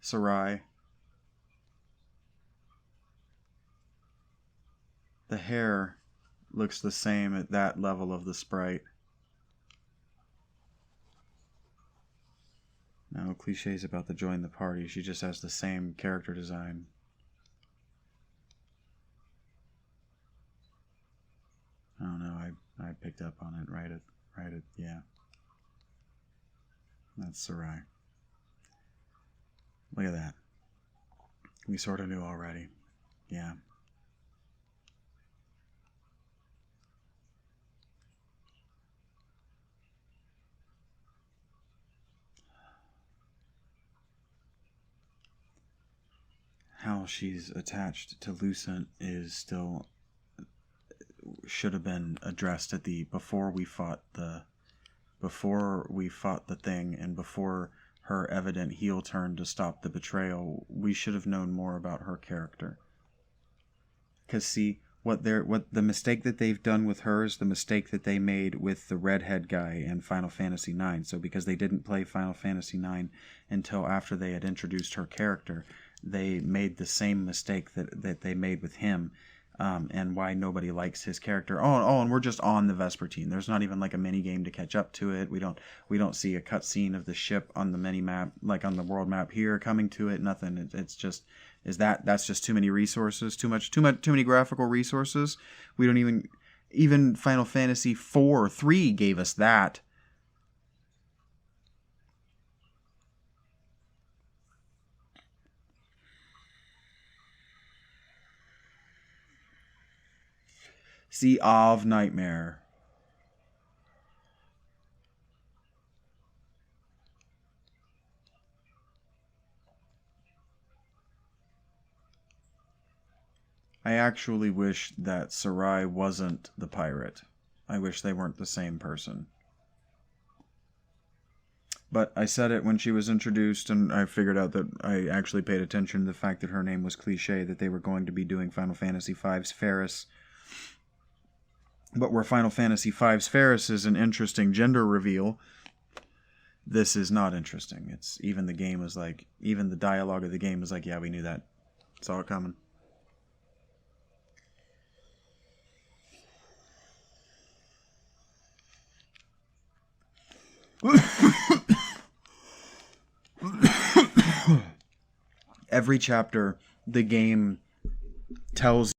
[SPEAKER 1] Sarai? The hair looks the same at that level of the sprite. No cliches about the join the party. She just has the same character design. I don't know. I picked up on it. Right at yeah. That's Sarai. Look at that. We sort of knew already. Yeah. How she's attached to Lucent is still should have been addressed at the before we fought the thing, and before her evident heel turn to stop the betrayal. We should have known more about her character. Because see, what the mistake that they've done with her is the mistake that they made with the redhead guy in Final Fantasy IX. So because they didn't play Final Fantasy IX until after they had introduced her character, they made the same mistake that they made with him. And why nobody likes his character. And we're just on the Vespertine. There's not even like a mini game to catch up to it. We don't see a cutscene of the ship on the mini map, like on the world map here, coming to it. Nothing. It's just that's just too many resources, too many graphical resources. We don't even Final Fantasy 3 gave us that. Sea of Nightmare. I actually wish that Sarai wasn't the pirate. I wish they weren't the same person. But I said it when she was introduced, and I figured out that I actually paid attention to the fact that her name was cliche, that they were going to be doing Final Fantasy V's Ferris. But where Final Fantasy V's Ferris is an interesting gender reveal, this is not interesting. It's even the game is like, even the dialogue of the game is like, yeah, we knew that. Saw it coming. Every chapter, the game tells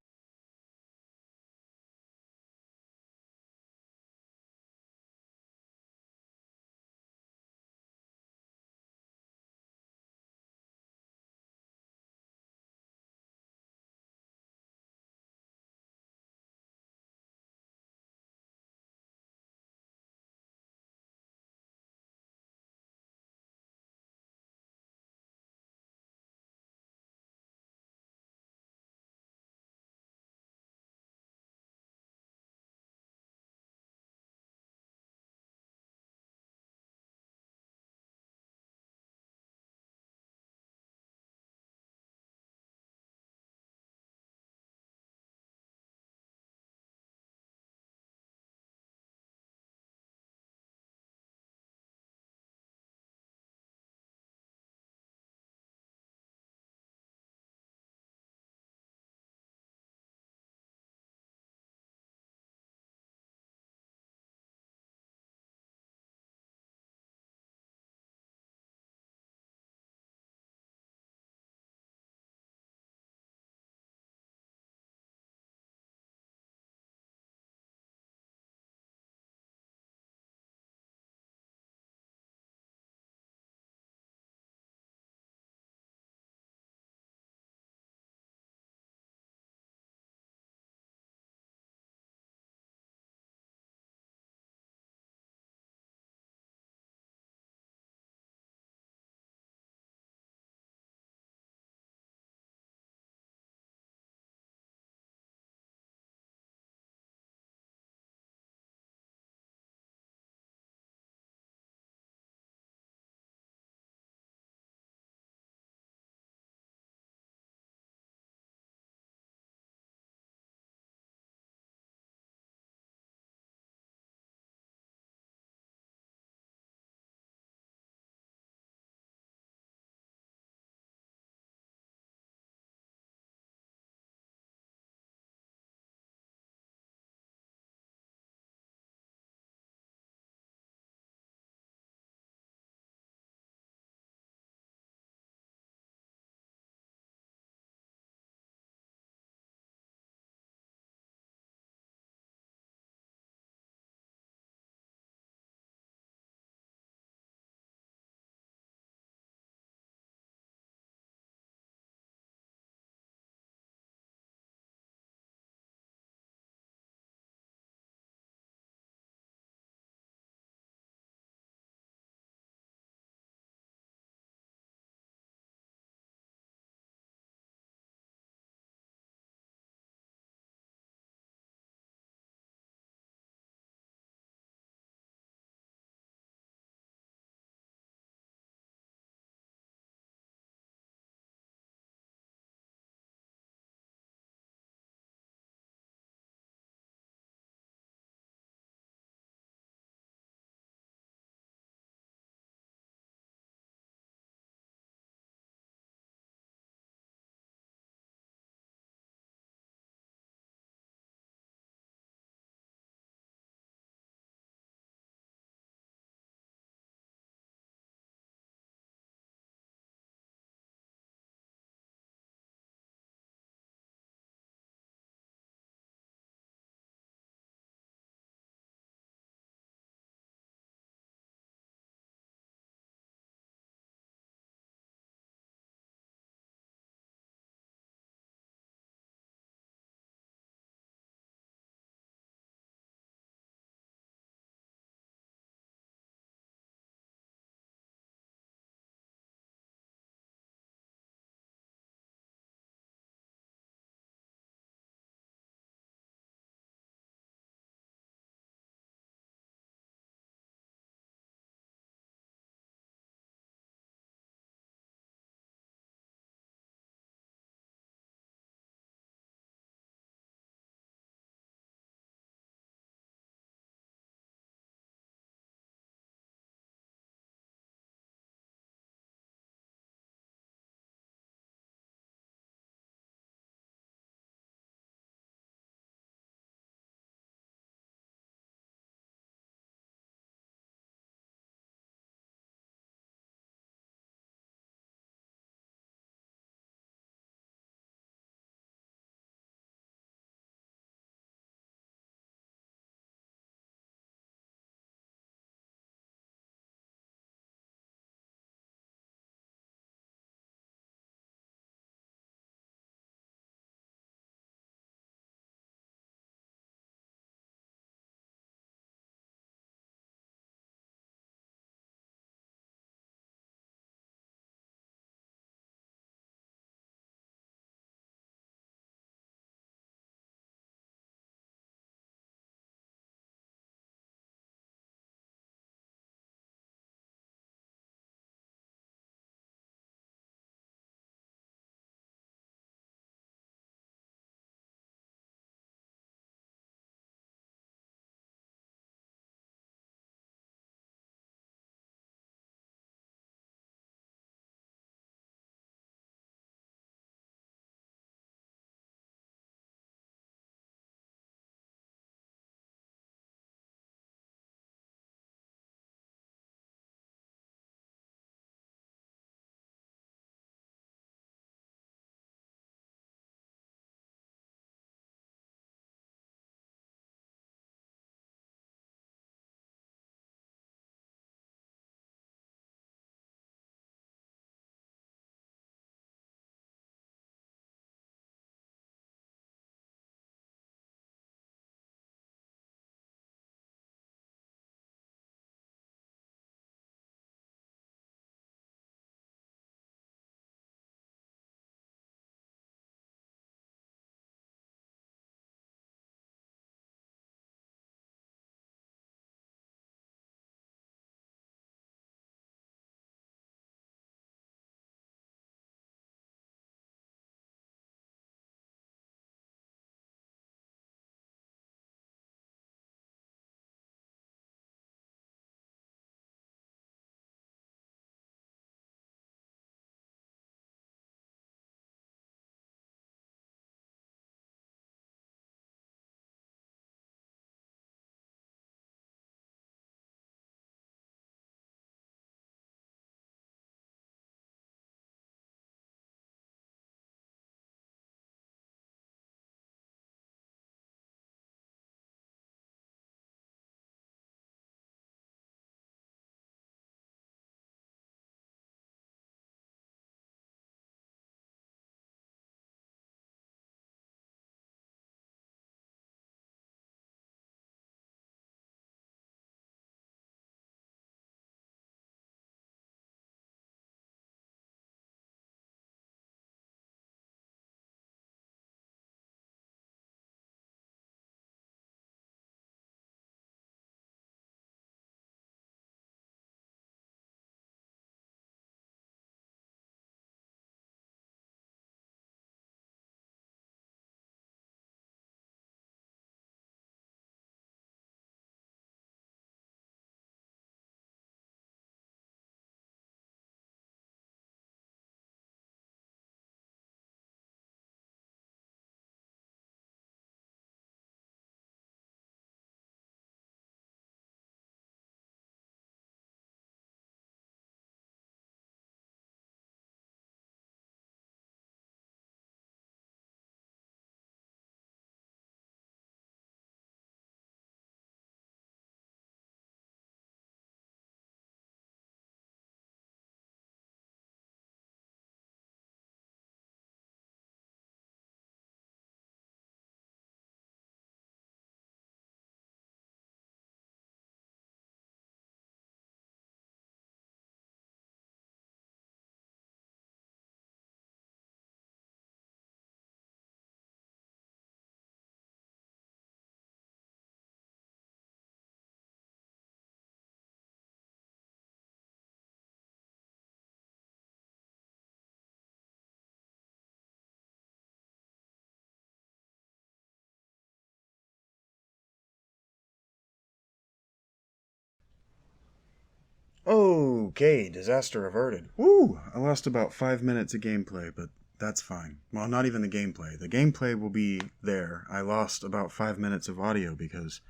[SPEAKER 1] Okay, disaster averted. Woo! I lost about 5 minutes of gameplay, but that's fine. Well, not even the gameplay. The gameplay will be there. I lost about 5 minutes of audio because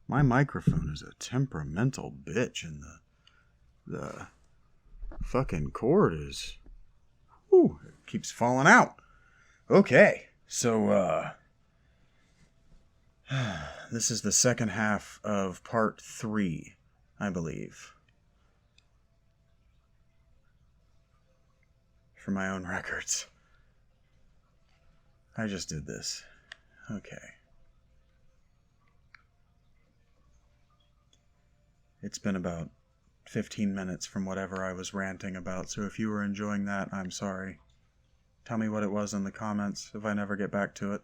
[SPEAKER 1] my microphone is a temperamental bitch, and the fucking cord is... Whew, it keeps falling out. Okay, so, this is the second half of part 3, I believe. For my own records. I just did this. Okay. It's been about 15 minutes from whatever I was ranting about, so if you were enjoying that, I'm sorry. Tell me what it was in the comments if I never get back to it.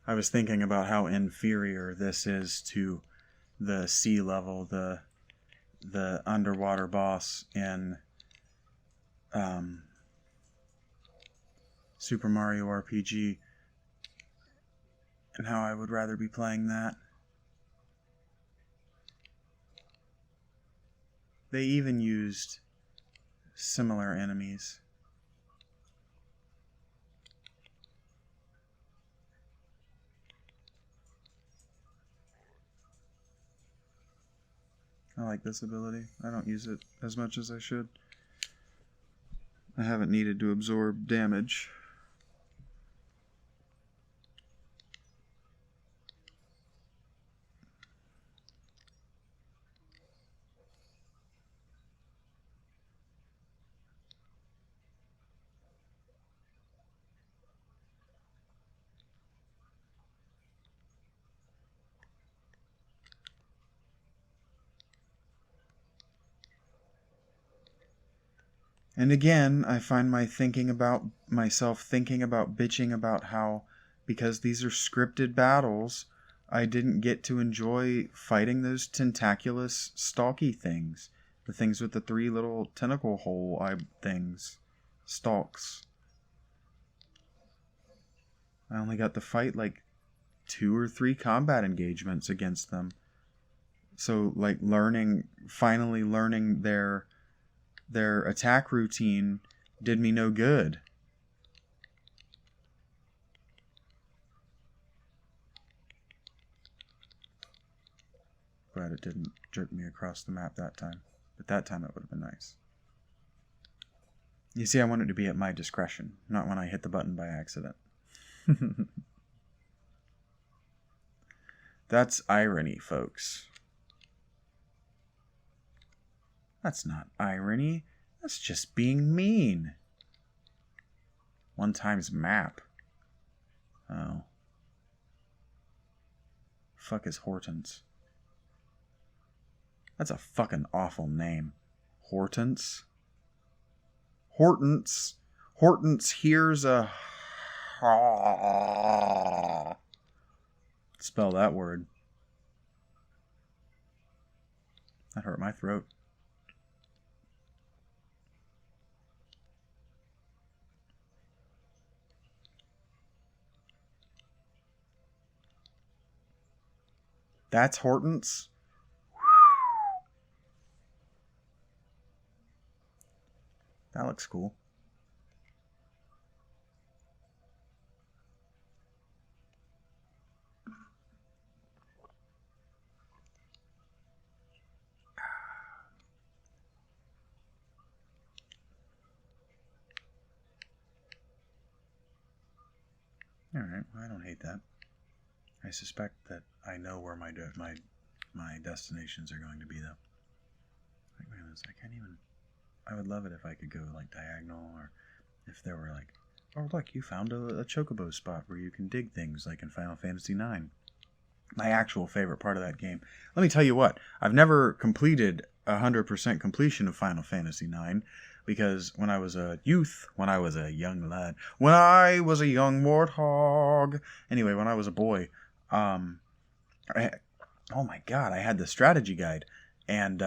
[SPEAKER 1] I was thinking about how inferior this is to the sea level, the underwater boss in Super Mario RPG, and how I would rather be playing that. They even used similar enemies. I like this ability. I don't use it as much as I should. I haven't needed to absorb damage. And again, I find myself thinking about bitching about how, because these are scripted battles, I didn't get to enjoy fighting those tentaculous stalky things. The things with the 3 little tentacle hole things. Stalks. I only got to fight like 2 or 3 combat engagements against them. So like finally learning their attack routine did me no good. Glad it didn't jerk me across the map that time. But that time it would have been nice. You see, I want it to be at my discretion, not when I hit the button by accident. That's irony, folks. That's not irony. That's just being mean. 1 times map. Oh. Fuck is Hortense? That's a fucking awful name. Hortense? Hortense. Hortense hears a... Spell that word. That hurt my throat. That's Hortense? That looks cool. Alright, I don't hate that. I suspect that I know where my destinations are going to be, though. Like, man, I can't even... I would love it if I could go, like, diagonal, or if there were, like... Oh, look, you found a chocobo spot where you can dig things, like in Final Fantasy IX. My actual favorite part of that game. Let me tell you what, I've never completed 100% completion of Final Fantasy IX, because when I was a youth, when I was a young lad, when I was a young warthog, anyway, when I was a boy, oh my god, I had the strategy guide, and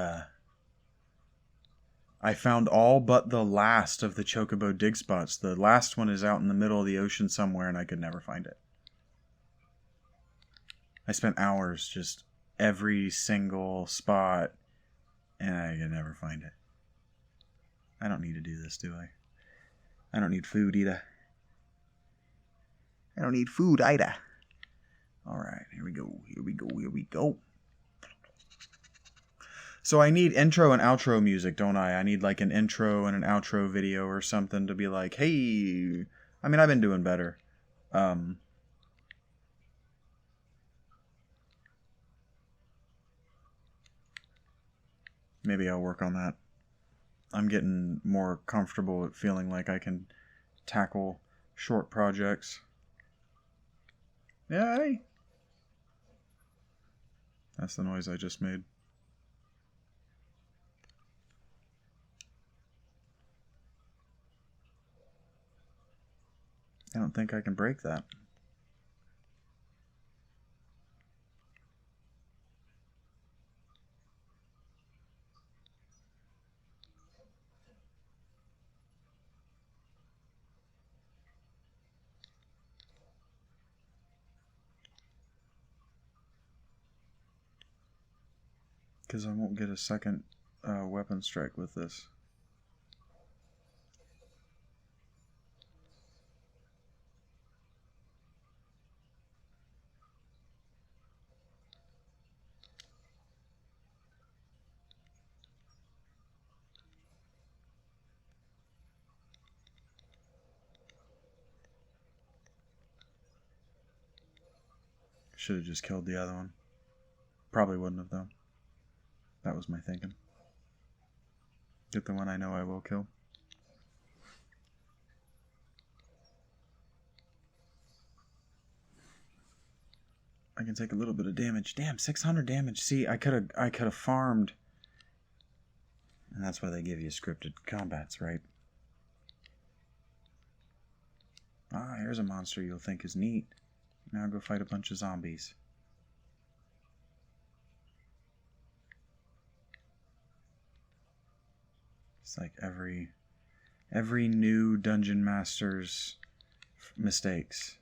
[SPEAKER 1] I found all but the last of the chocobo dig spots. The last one is out in the middle of the ocean somewhere, and I could never find it. I spent hours just every single spot, and I could never find it. I don't need to do this, do I? I don't need food either. I don't need food either. Alright, here we go, here we go, here we go. So I need intro and outro music, don't I? I need like an intro and an outro video or something to be like, hey... I mean, I've been doing better. Maybe I'll work on that. I'm getting more comfortable at feeling like I can tackle short projects. Yay! That's the noise I just made. I don't think I can break that. Because I won't get a second weapon strike with this. Should have just killed the other one. Probably wouldn't have, though. That was my thinking. Get the one I know I will kill. I can take a little bit of damage. Damn, 600 damage. See, I could have farmed. And that's why they give you scripted combats, right? Ah, here's a monster you'll think is neat. Now go fight a bunch of zombies. It's like every new dungeon master's mistakes.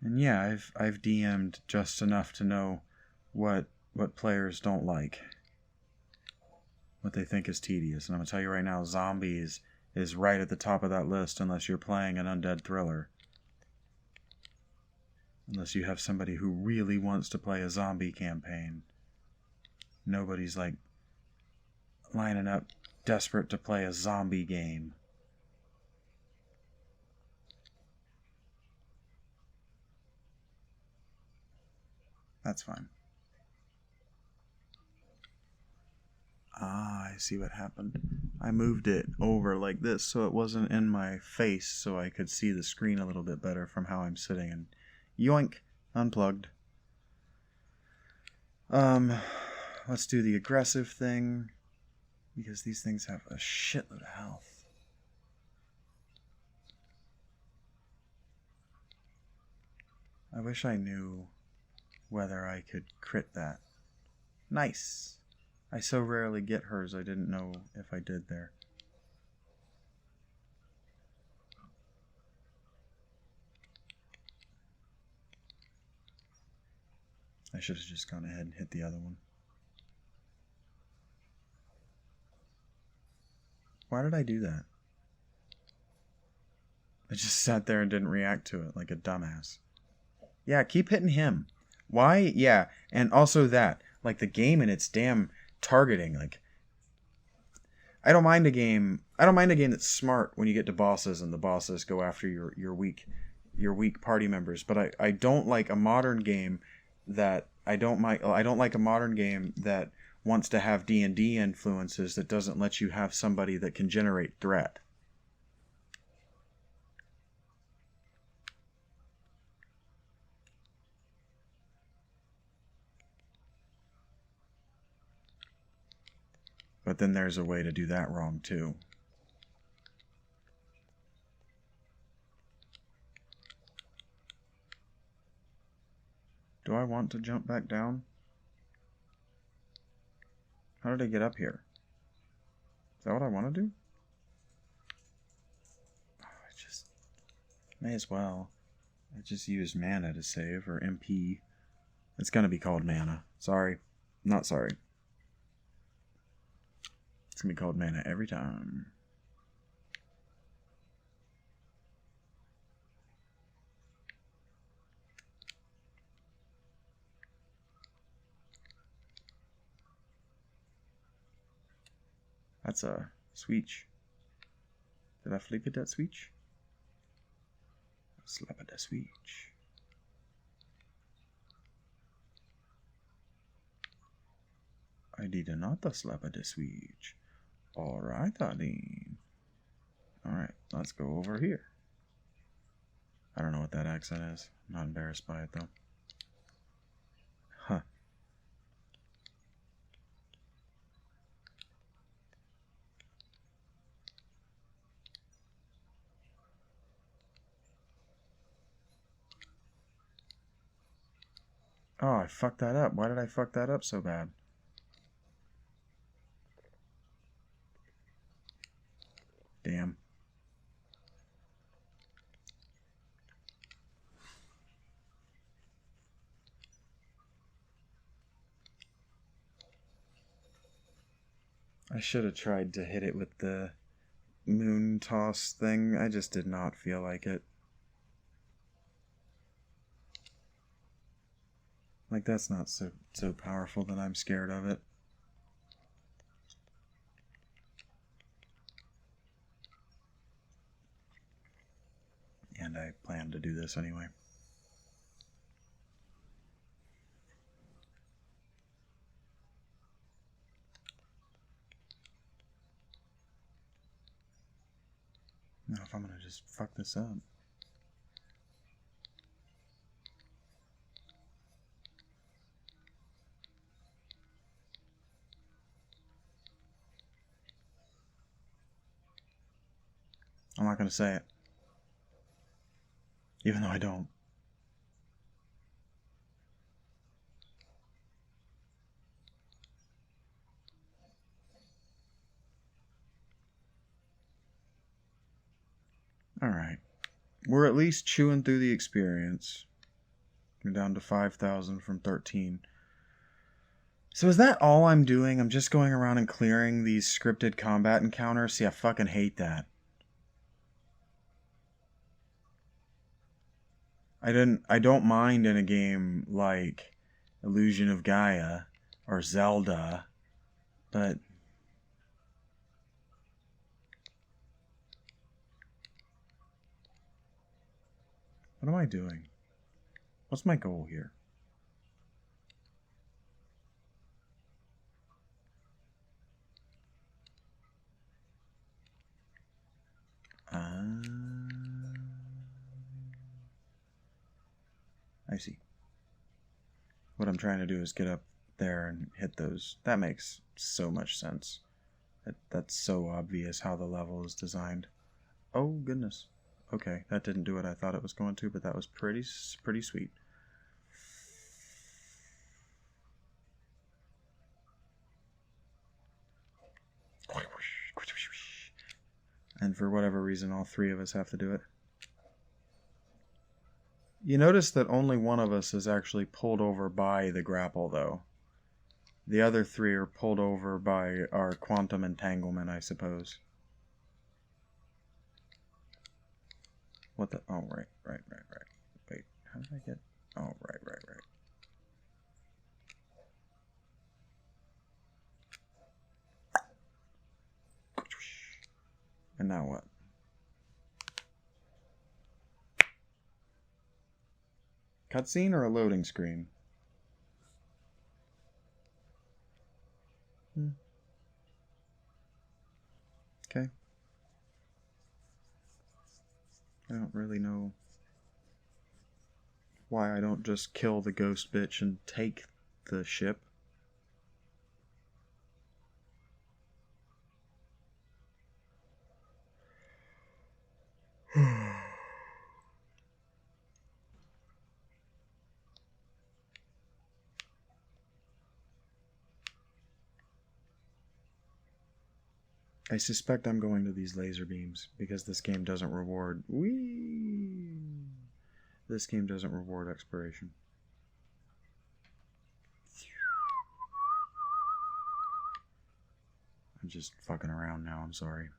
[SPEAKER 1] And yeah, I've DM'd just enough to know what players don't like. What they think is tedious. And I'm going to tell you right now, zombies is right at the top of that list unless you're playing an undead thriller. Unless you have somebody who really wants to play a zombie campaign. Nobody's like lining up desperate to play a zombie game. That's fine. Ah, I see what happened. I moved it over like this so it wasn't in my face so I could see the screen a little bit better from how I'm sitting, and yoink, unplugged. Let's do the aggressive thing because these things have a shitload of health. I wish I knew whether I could crit that. Nice. I so rarely get hers, I didn't know if I did there. I should have just gone ahead and hit the other one. Why did I do that? I just sat there and didn't react to it like a dumbass. Yeah, keep hitting him. Why? Yeah, and also that. Like the game and its damn targeting. Like, I don't mind a game that's smart when you get to bosses and the bosses go after your weak party members. But I don't like a modern game that I don't like a modern game that wants to have D&D influences that doesn't let you have somebody that can generate threat. But then there's a way to do that wrong too. Do I want to jump back down? How did I get up here? Is that what I want to do? May as well. I just used mana to save, or MP. It's gonna be called mana. Sorry. Not sorry. It's gonna be called mana every time. That's a switch. Did I flip it that switch? Slap at that switch. I did not slap at the switch. Alright, then. Alright, let's go over here. I don't know what that accent is. I'm not embarrassed by it, though. Huh. Oh, I fucked that up. Why did I fuck that up so bad? Damn. I should have tried to hit it with the moon toss thing. I just did not feel like it. Like, that's not so powerful that I'm scared of it. And I plan to do this anyway. Now if I'm gonna just fuck this up. I'm not gonna say it. Even though I don't. Alright. We're at least chewing through the experience. We're down to 5,000 from 13. So is that all I'm doing? I'm just going around and clearing these scripted combat encounters? See, I fucking hate that. I don't mind in a game like Illusion of Gaia or Zelda, but what am I doing? What's my goal here? I see. What I'm trying to do is get up there and hit those. That makes so much sense. That's so obvious how the level is designed. Oh, goodness. Okay, that didn't do what I thought it was going to, but that was pretty sweet. And for whatever reason, all three of us have to do it. You notice that only one of us is actually pulled over by the grapple, though. The other three are pulled over by our quantum entanglement, I suppose. What the... Oh, right. Wait, how did I get... Oh, right. And now what? Cutscene or a loading screen? Okay. I don't really know why I don't just kill the ghost bitch and take the ship. I suspect I'm going to these laser beams because this game doesn't reward. Whee! This game doesn't reward exploration. I'm just fucking around now, I'm sorry.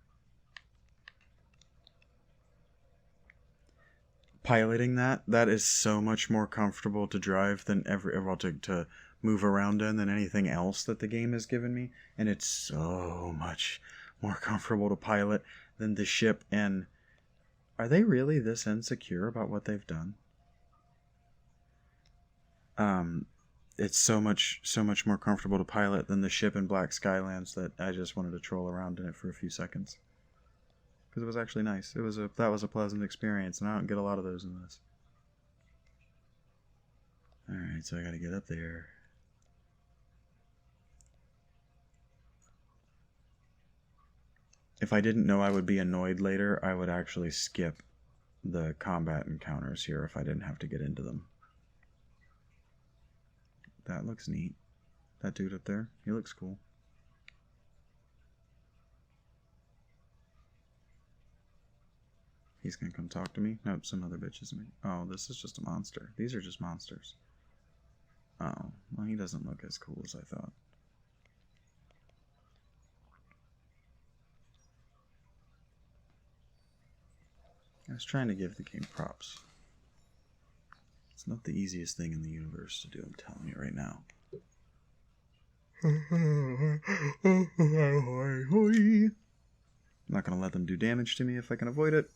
[SPEAKER 1] Piloting that is so much more comfortable to drive than to move around in than anything else that the game has given me, and it's so much more comfortable to pilot than the ship. And are they really this insecure about what they've done? It's so much more comfortable to pilot than the ship in Black Skylands that I just wanted to troll around in it for a few seconds. Because it was actually nice. That was a pleasant experience, and I don't get a lot of those in this. Alright, so I gotta get up there. If I didn't know I would be annoyed later, I would actually skip the combat encounters here if I didn't have to get into them. That looks neat. That dude up there, he looks cool. He's gonna come talk to me? Nope, some other bitches. Oh, this is just a monster. These are just monsters. Oh, well, he doesn't look as cool as I thought. I was trying to give the game props. It's not the easiest thing in the universe to do, I'm telling you right now. I'm not gonna let them do damage to me if I can avoid it.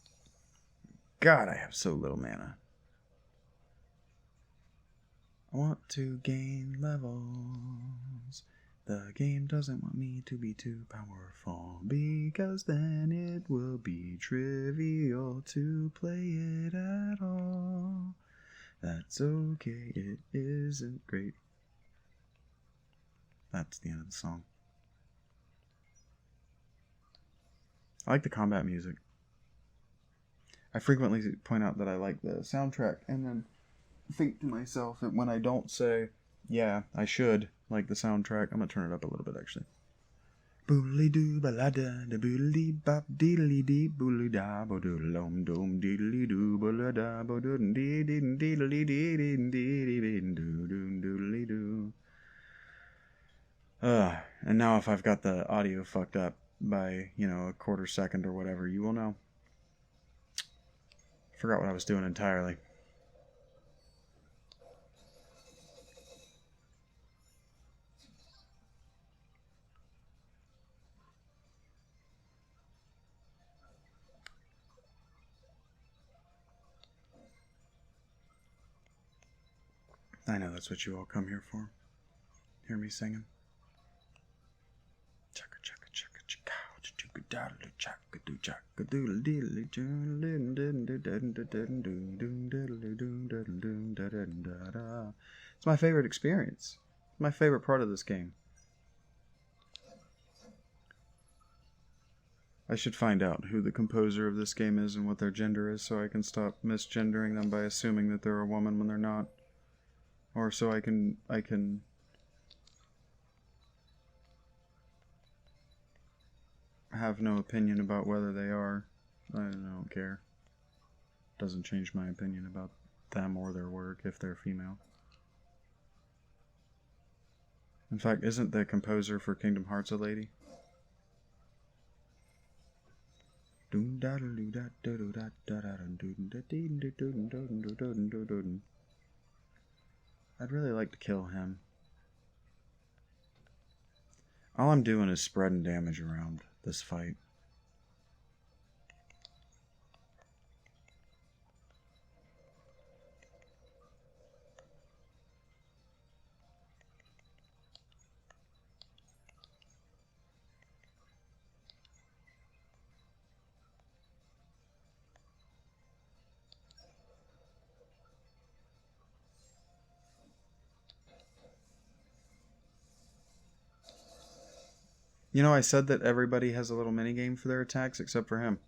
[SPEAKER 1] God, I have so little mana. I want to gain levels. The game doesn't want me to be too powerful, because then it will be trivial to play it at all. That's okay, it isn't great. That's the end of the song. I like the combat music. I frequently point out that I like the soundtrack, and then think to myself that when I don't say, yeah, I should like the soundtrack, I'm gonna turn it up a little bit actually. Boodly doo balada da boodly bop diddly dee boodly da bo doodlom dom diddly doo balada bo doodin dee dee diddly dee dee dee dee doo doo doodly doo. And now if I've got the audio fucked up by, a quarter second or whatever, you will know. Forgot what I was doing entirely. I know that's what you all come here for. Hear me singing. Chaka chaka chaka chaka chaka doodle chaka doo chaka doodle diddly doo. It's my favorite experience. It's my favorite part of this game. I should find out who the composer of this game is and what their gender is, so I can stop misgendering them by assuming that they're a woman when they're not. Or so I can have no opinion about whether they are. I don't care. Doesn't change my opinion about them or their work if they're female. In fact, isn't the composer for Kingdom Hearts a lady? I'd really like to kill him. All I'm doing is spreading damage around this fight. I said that everybody has a little minigame for their attacks except for him.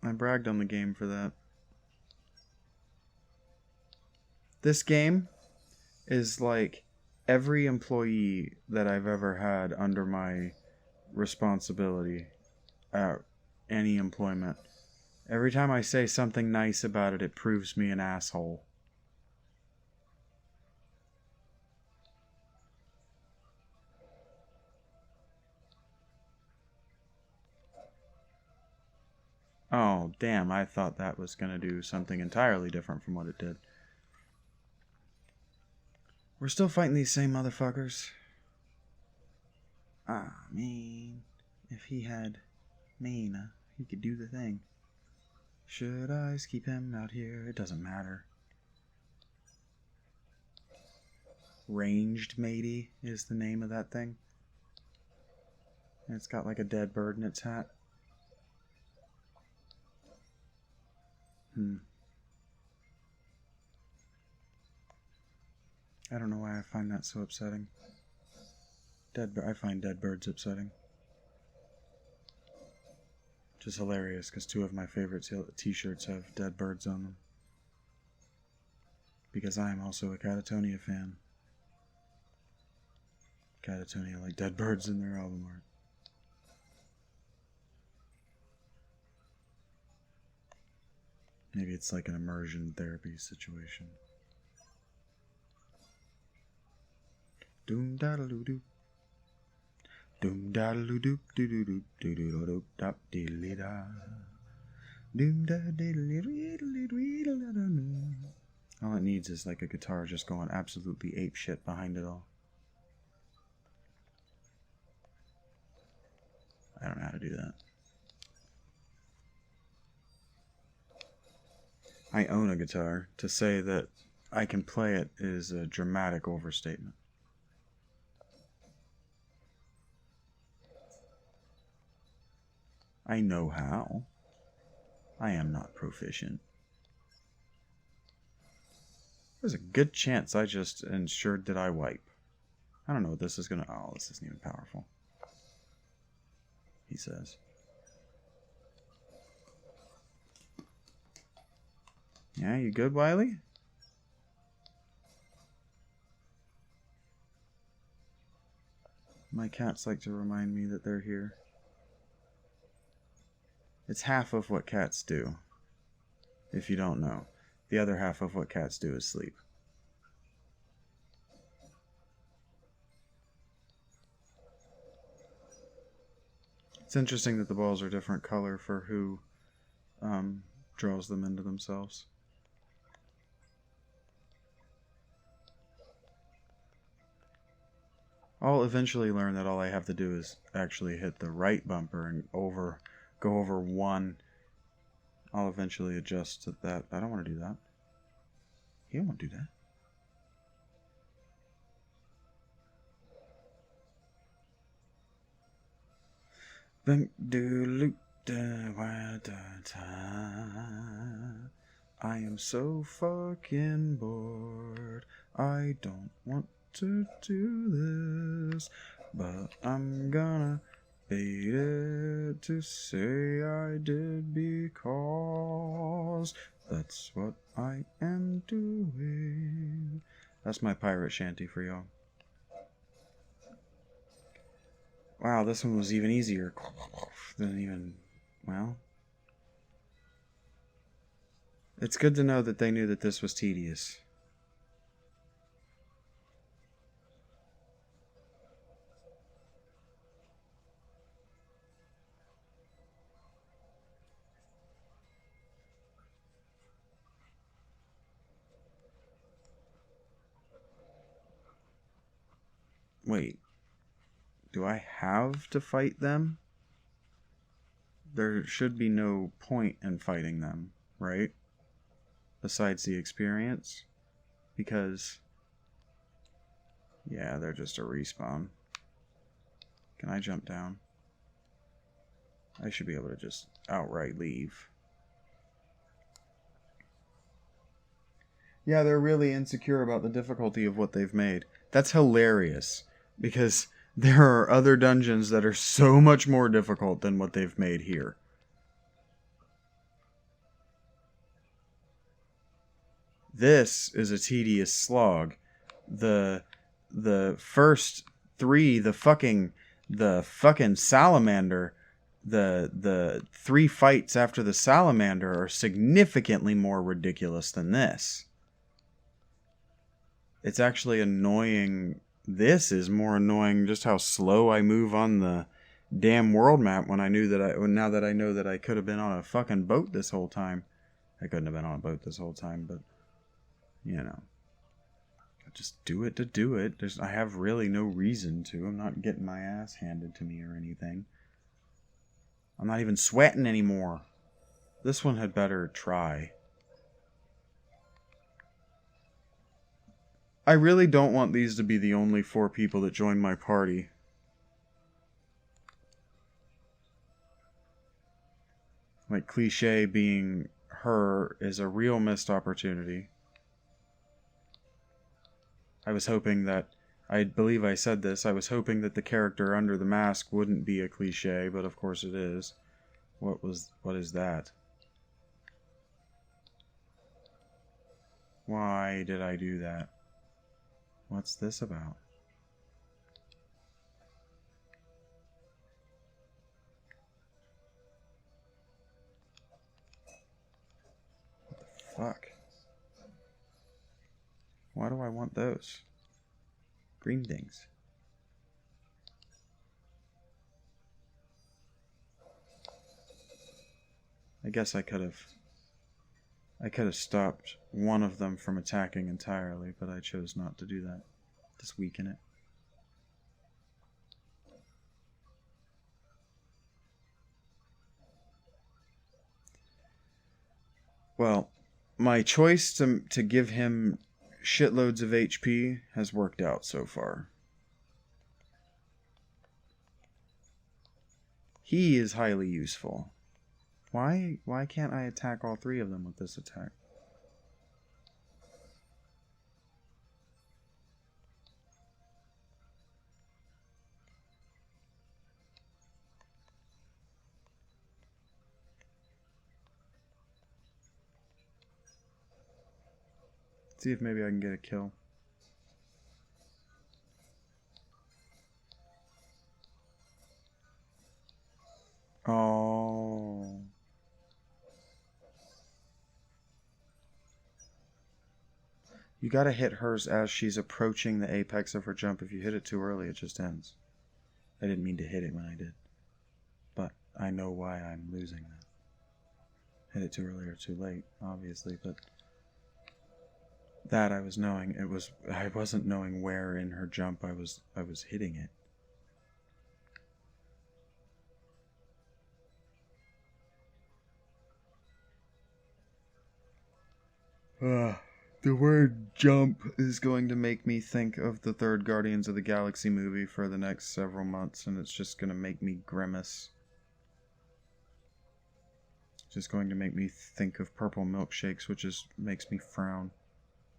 [SPEAKER 1] I bragged on the game for that. This game is like every employee that I've ever had under my responsibility at any employment, every time I say something nice about it, it proves me an asshole. Oh, damn, I thought that was going to do something entirely different from what it did. We're still fighting these same motherfuckers. Ah, man. If he had mana, he could do the thing. Should I keep him out here? It doesn't matter. Ranged matey is the name of that thing. And it's got like a dead bird in its hat. I don't know why I find that so upsetting. I find dead birds upsetting. Which is hilarious, because 2 of my favorite t-shirts have dead birds on them. Because I am also a Catatonia fan. Catatonia like dead birds in their album art. Maybe it's like an immersion therapy situation. Doom da doo doo. Doom da doo doo doo doo doo doo doo doo da diddly da. Doom da diddly diddly diddly. All it needs is like a guitar just going absolutely ape shit behind it all. I don't know how to do that. I own a guitar. To say that I can play it is a dramatic overstatement. I know how. I am not proficient. There's a good chance I just ensured that I wipe. I don't know what this is gonna... Oh, this isn't even powerful. He says. Yeah, you good, Wiley? My cats like to remind me that they're here. It's half of what cats do, if you don't know. The other half of what cats do is sleep. It's interesting that the balls are different color for who draws them into themselves. I'll eventually learn that all I have to do is actually hit the right bumper and go over 1. I'll eventually adjust to that. I don't want to do that. He don't want to do that. I am so fucking bored. I don't want to do this, but I'm gonna beat it to say I did because that's what I am doing. That's my pirate shanty for y'all. Wow, this one was even easier than even, well. It's good to know that they knew that this was tedious. Wait. Do I have to fight them? There should be no point in fighting them, right? Besides the experience. Because, yeah, they're just a respawn. Can I jump down? I should be able to just outright leave. Yeah, they're really insecure about the difficulty of what they've made. That's hilarious. Because there are other dungeons that are so much more difficult than what they've made here. This is a tedious slog. The the first three, the fucking salamander, the three fights after the salamander are significantly more ridiculous than this. It's actually annoying. This is more annoying just how slow I move on the damn world map when now that I know that I could have been on a fucking boat this whole time. I couldn't have been on a boat this whole time, but you know. Just do it to do it. I have really no reason to. I'm not getting my ass handed to me or anything. I'm not even sweating anymore. This one had better try. I really don't want these to be the only 4 people that join my party. Like, cliche being her is a real missed opportunity. I was hoping that, I believe I said this, I was hoping that the character under the mask wouldn't be a cliche, but of course it is. What is that? Why did I do that? What's this about? What the fuck? Why do I want those? Green things. I guess I could have stopped one of them from attacking entirely, but I chose not to do that. Just weaken it. Well, my choice to give him shitloads of HP has worked out so far. He is highly useful. Why can't I attack all 3 of them with this attack? See if maybe I can get a kill. Oh. You gotta hit hers as she's approaching the apex of her jump. If you hit it too early, it just ends. I didn't mean to hit it when I did. But I know why I'm losing that. Hit it too early or too late, obviously, but that I was knowing. I wasn't knowing where in her jump I was hitting it. The word jump is going to make me think of the third Guardians of the Galaxy movie for the next several months, and it's just going to make me grimace. It's just going to make me think of purple milkshakes, which makes me frown.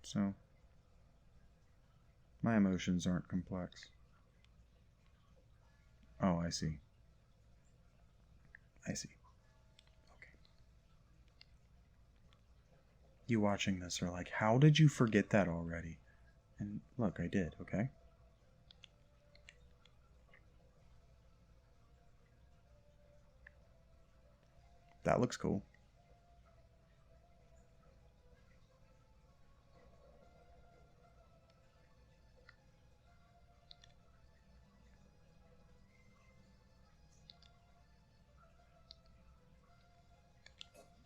[SPEAKER 1] So, my emotions aren't complex. Oh, I see. I see. You watching this are like, how did you forget that already? And look, I did, okay? That looks cool.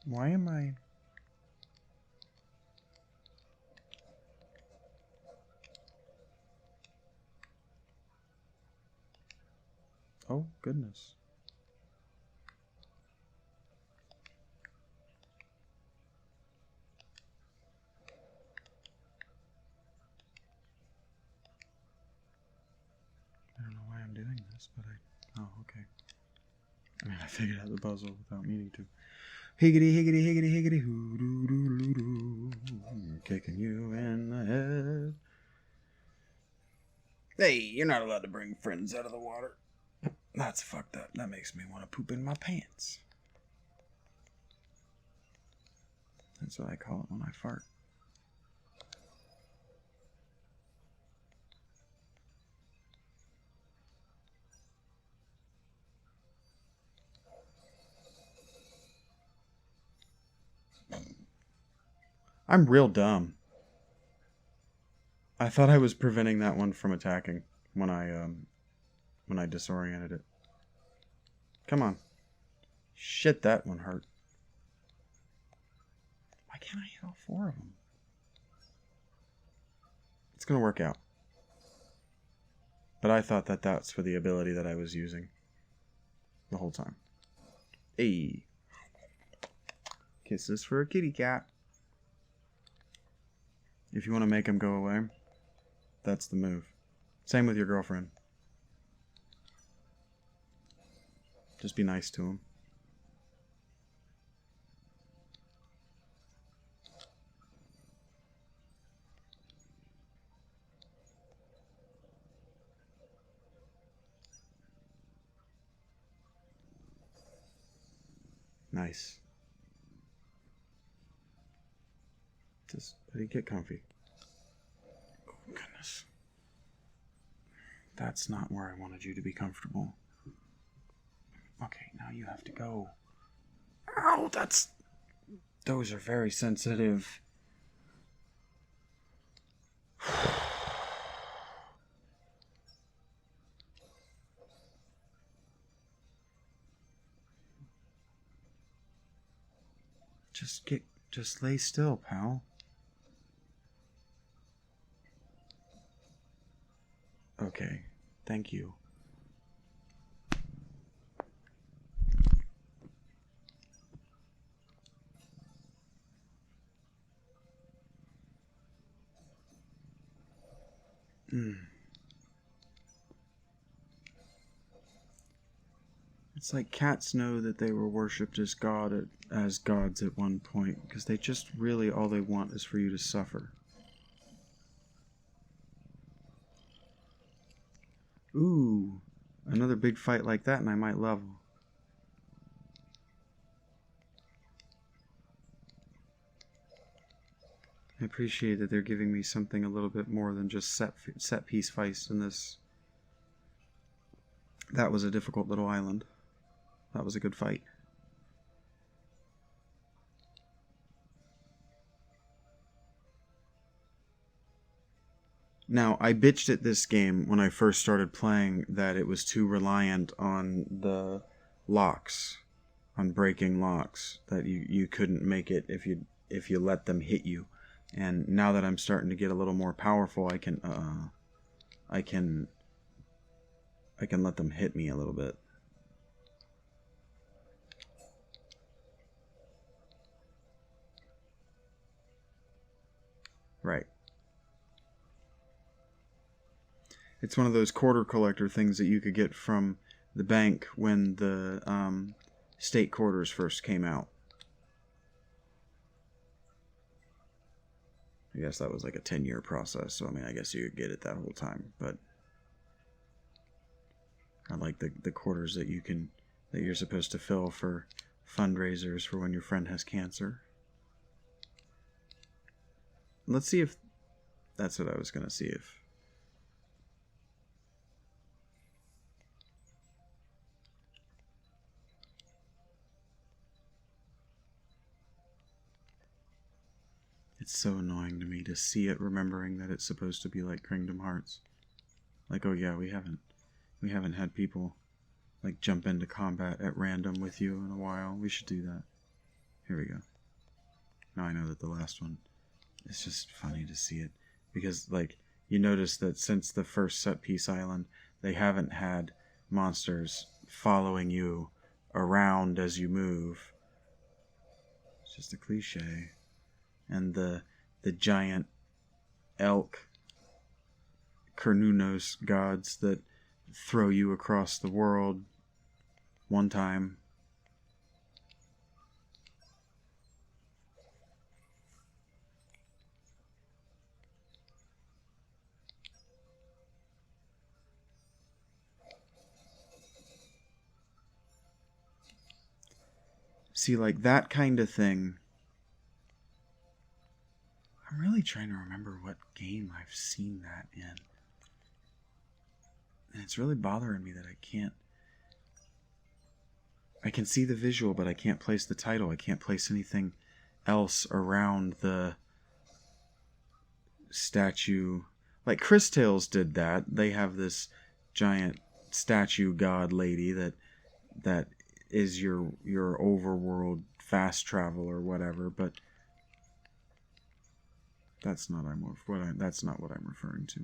[SPEAKER 1] Why am I... Oh, goodness. I don't know why I'm doing this, but oh, okay. I mean, I figured out the puzzle without meaning to. Higgity, higgity, higgity, higgity, hoo doo doo doo doo. Kicking you in the head. Hey, you're not allowed to bring friends out of the water. That's fucked up. That makes me want to poop in my pants. That's what I call it when I fart. I'm real dumb. I thought I was preventing that one from attacking when I disoriented it. Come on. Shit, that one hurt. Why can't I hit all 4 of them? It's gonna work out. But I thought that that's for the ability that I was using the whole time. Hey. Kisses for a kitty cat. If you want to make him go away, that's the move. Same with your girlfriend. Just be nice to him. Nice. Just buddy, get comfy. Oh, goodness. That's not where I wanted you to be comfortable. Okay, now you have to go. Ow, those are very sensitive. Just lay still, pal. Okay, thank you. It's like cats know that they were worshipped as gods at one point, because they just really all they want is for you to suffer. Ooh, another big fight like that and I might level. I appreciate that they're giving me something a little bit more than just set piece fights in this. That was a difficult little island. That was a good fight. Now, I bitched at this game when I first started playing that it was too reliant on the locks, on breaking locks, that you couldn't make it if you let them hit you. And now that I'm starting to get a little more powerful, I can let them hit me a little bit. Right. It's one of those quarter collector things that you could get from the bank when the state quarters first came out. I guess that was like a 10-year process, so I mean, I guess you could get it that whole time, but I like the quarters that you're supposed to fill for fundraisers for when your friend has cancer. Let's see if that's what I was going to see if. It's so annoying to me to see it remembering that it's supposed to be like Kingdom Hearts. Like, oh yeah, we haven't had people like jump into combat at random with you in a while. We should do that. Here we go. Now I know that the last one, it's just funny to see it. Because, like, you notice that since the first set piece island, they haven't had monsters following you around as you move. It's just a cliche. And the giant elk Kernunos gods that throw you across the world one time. See, like that kind of thing. I'm really trying to remember what game I've seen that in. And it's really bothering me that I can see the visual, but I can't place the title. I can't place anything else around the statue. Like Chris Tales did that. They have this giant statue god lady that is your overworld fast travel or whatever, but that's not what I'm referring to.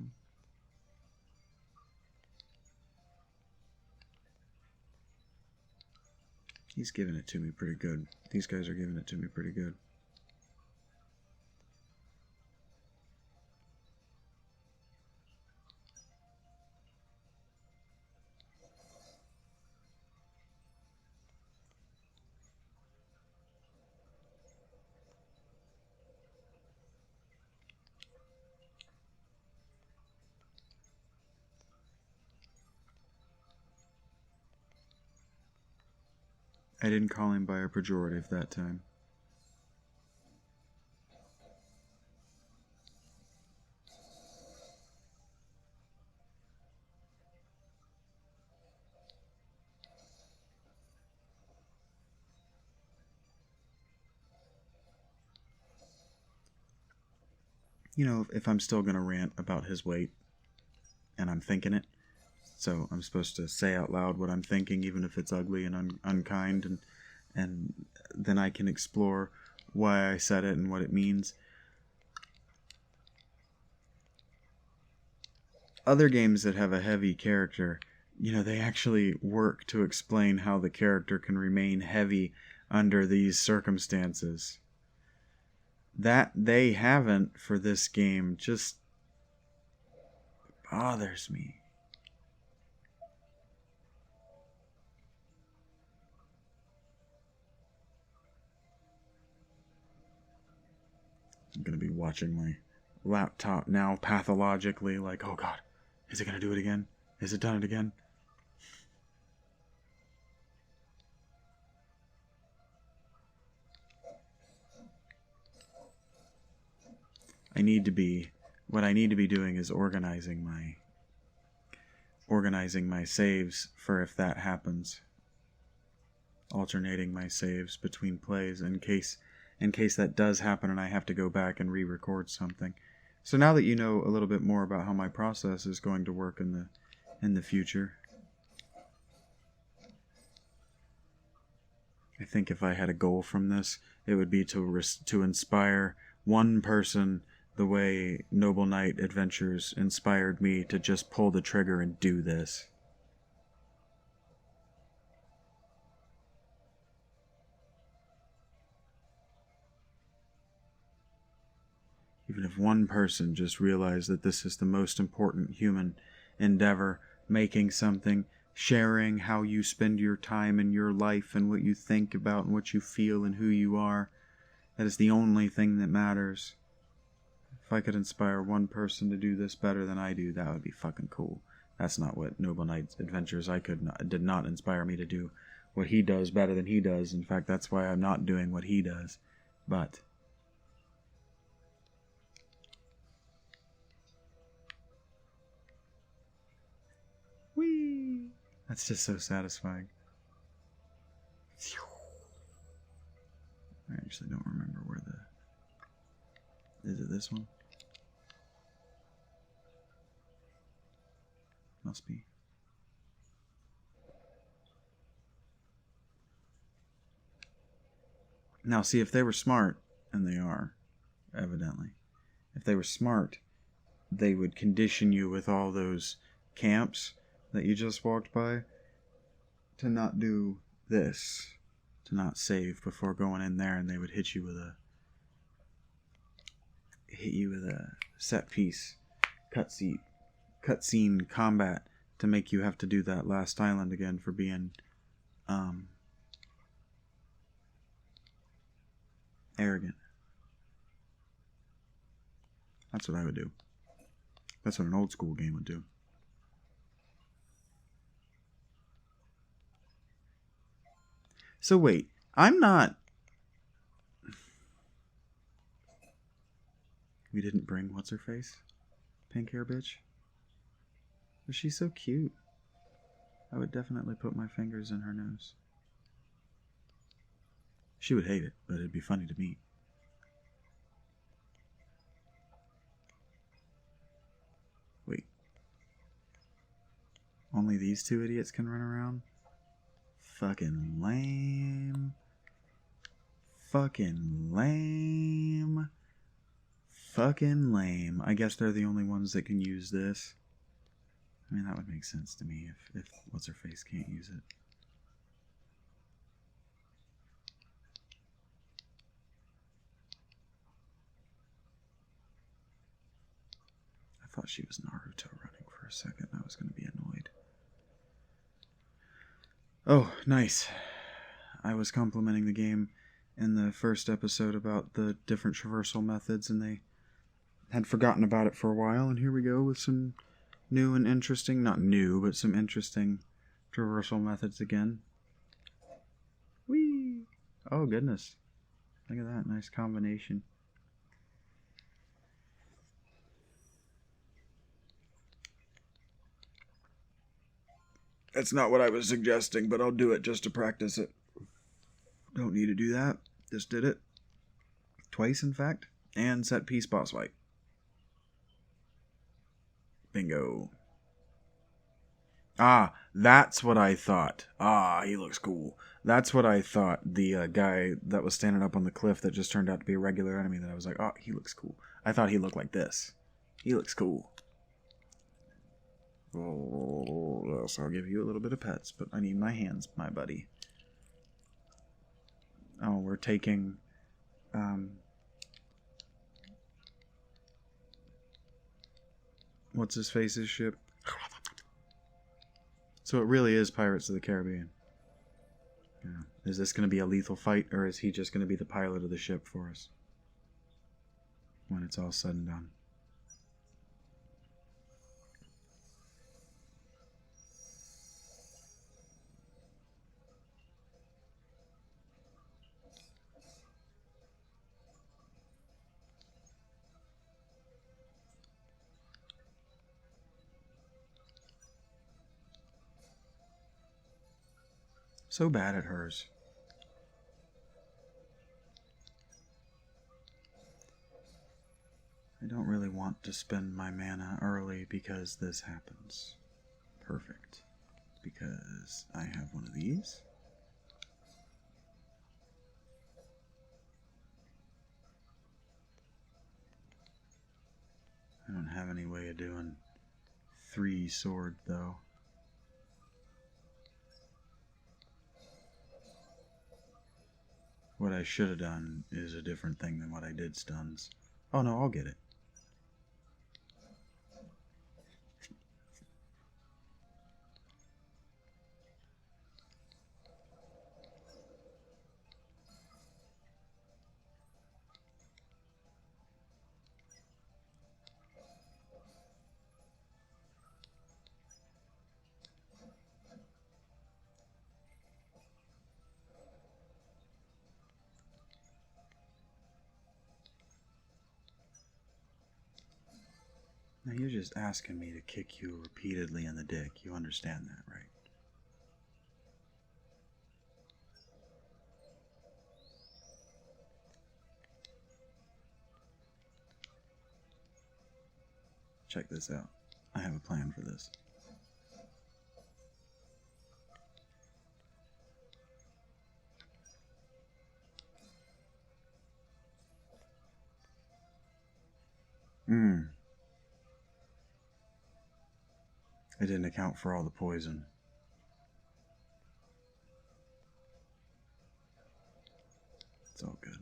[SPEAKER 1] He's giving it to me pretty good. These guys are giving it to me pretty good. I didn't call him by a pejorative that time. You know, if I'm still going to rant about his weight, and I'm thinking it, so I'm supposed to say out loud what I'm thinking, even if it's ugly and unkind, and then I can explore why I said it and what it means. Other games that have a heavy character, you know, they actually work to explain how the character can remain heavy under these circumstances. That they haven't for this game just bothers me. I'm going to be watching my laptop now pathologically like, oh god, is it going to do it again? Is it done it again? What I need to be doing is organizing my saves for if that happens. Alternating my saves between plays in case that does happen and I have to go back and re-record something. So now that you know a little bit more about how my process is going to work in the future, I think if I had a goal from this, it would be to inspire one person the way Noble Knight Adventures inspired me to just pull the trigger and do this. Even if one person just realized that this is the most important human endeavor, making something, sharing how you spend your time in your life and what you think about and what you feel and who you are, that is the only thing that matters. If I could inspire one person to do this better than I do, that would be fucking cool. That's not what Noble Knight's Adventures did not inspire me to do what he does better than he does. In fact, that's why I'm not doing what he does. But whee! That's just so satisfying. I actually don't remember where is it this one? Must be. Now, see, if they were smart, and they are, evidently, if they were smart, they would condition you with all those camps that you just walked by to not do this, to not save before going in there, and they would hit you with a set piece cutscene combat to make you have to do that last island again for being arrogant. That's what I would do. That's what an old school game would do. So wait, I'm not... We didn't bring what's-her-face? Pink hair bitch? But she's so cute. I would definitely put my fingers in her nose. She would hate it, but it'd be funny to meet. Only these two idiots can run around? Fucking lame. Fucking lame. Fucking lame. I guess they're the only ones that can use this. I mean, that would make sense to me if What's-Her-Face can't use it. I thought she was Naruto running for a second. I was going to be annoyed. Oh, nice. I was complimenting the game in the first episode about the different traversal methods, and they had forgotten about it for a while, and here we go with some new and interesting, not new, but some interesting traversal methods again. Whee! Oh, goodness. Look at that. Nice combination. That's not what I was suggesting, but I'll do it just to practice it. Don't need to do that. Just did it. Twice, in fact. And set piece boss fight. Bingo. Ah, that's what I thought. Ah, he looks cool. That's what I thought. The guy that was standing up on the cliff that just turned out to be a regular enemy that I was like, oh, he looks cool. I thought he looked like this. He looks cool. Oh, so I'll give you a little bit of pets, but I need my hands, my buddy. Oh, we're taking... What's-His-Face's ship? So it really is Pirates of the Caribbean. Yeah. Is this going to be a lethal fight, or is he just going to be the pilot of the ship for us? When it's all said and done. So bad at hers. I don't really want to spend my mana early because this happens. Perfect. Because I have one of these. I don't have any way of doing 3 sword though. What I should have done is a different thing than what I did stuns. Oh no, I'll get it. Now you're just asking me to kick you repeatedly in the dick. You understand that, right? Check this out. I have a plan for this. I didn't account for all the poison. It's all good.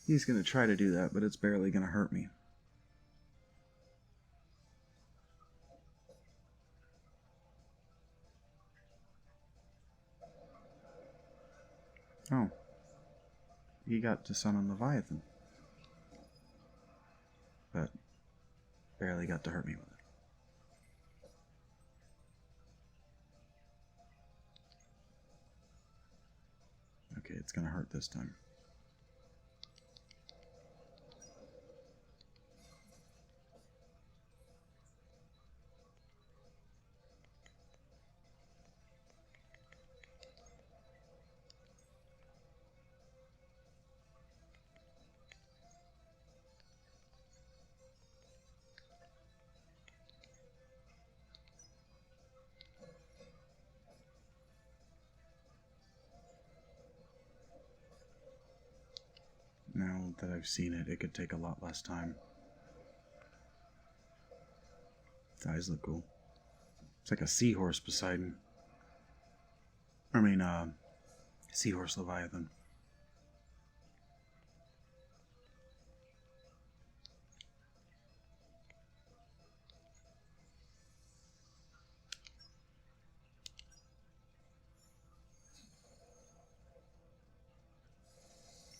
[SPEAKER 1] He's going to try to do that, but it's barely going to hurt me. Oh. He got to summon Leviathan. But barely got to hurt me with it. Okay, it's going to hurt this time. Now that I've seen it, it could take a lot less time. Its eyes look cool. It's like a seahorse Poseidon. I mean, seahorse Leviathan.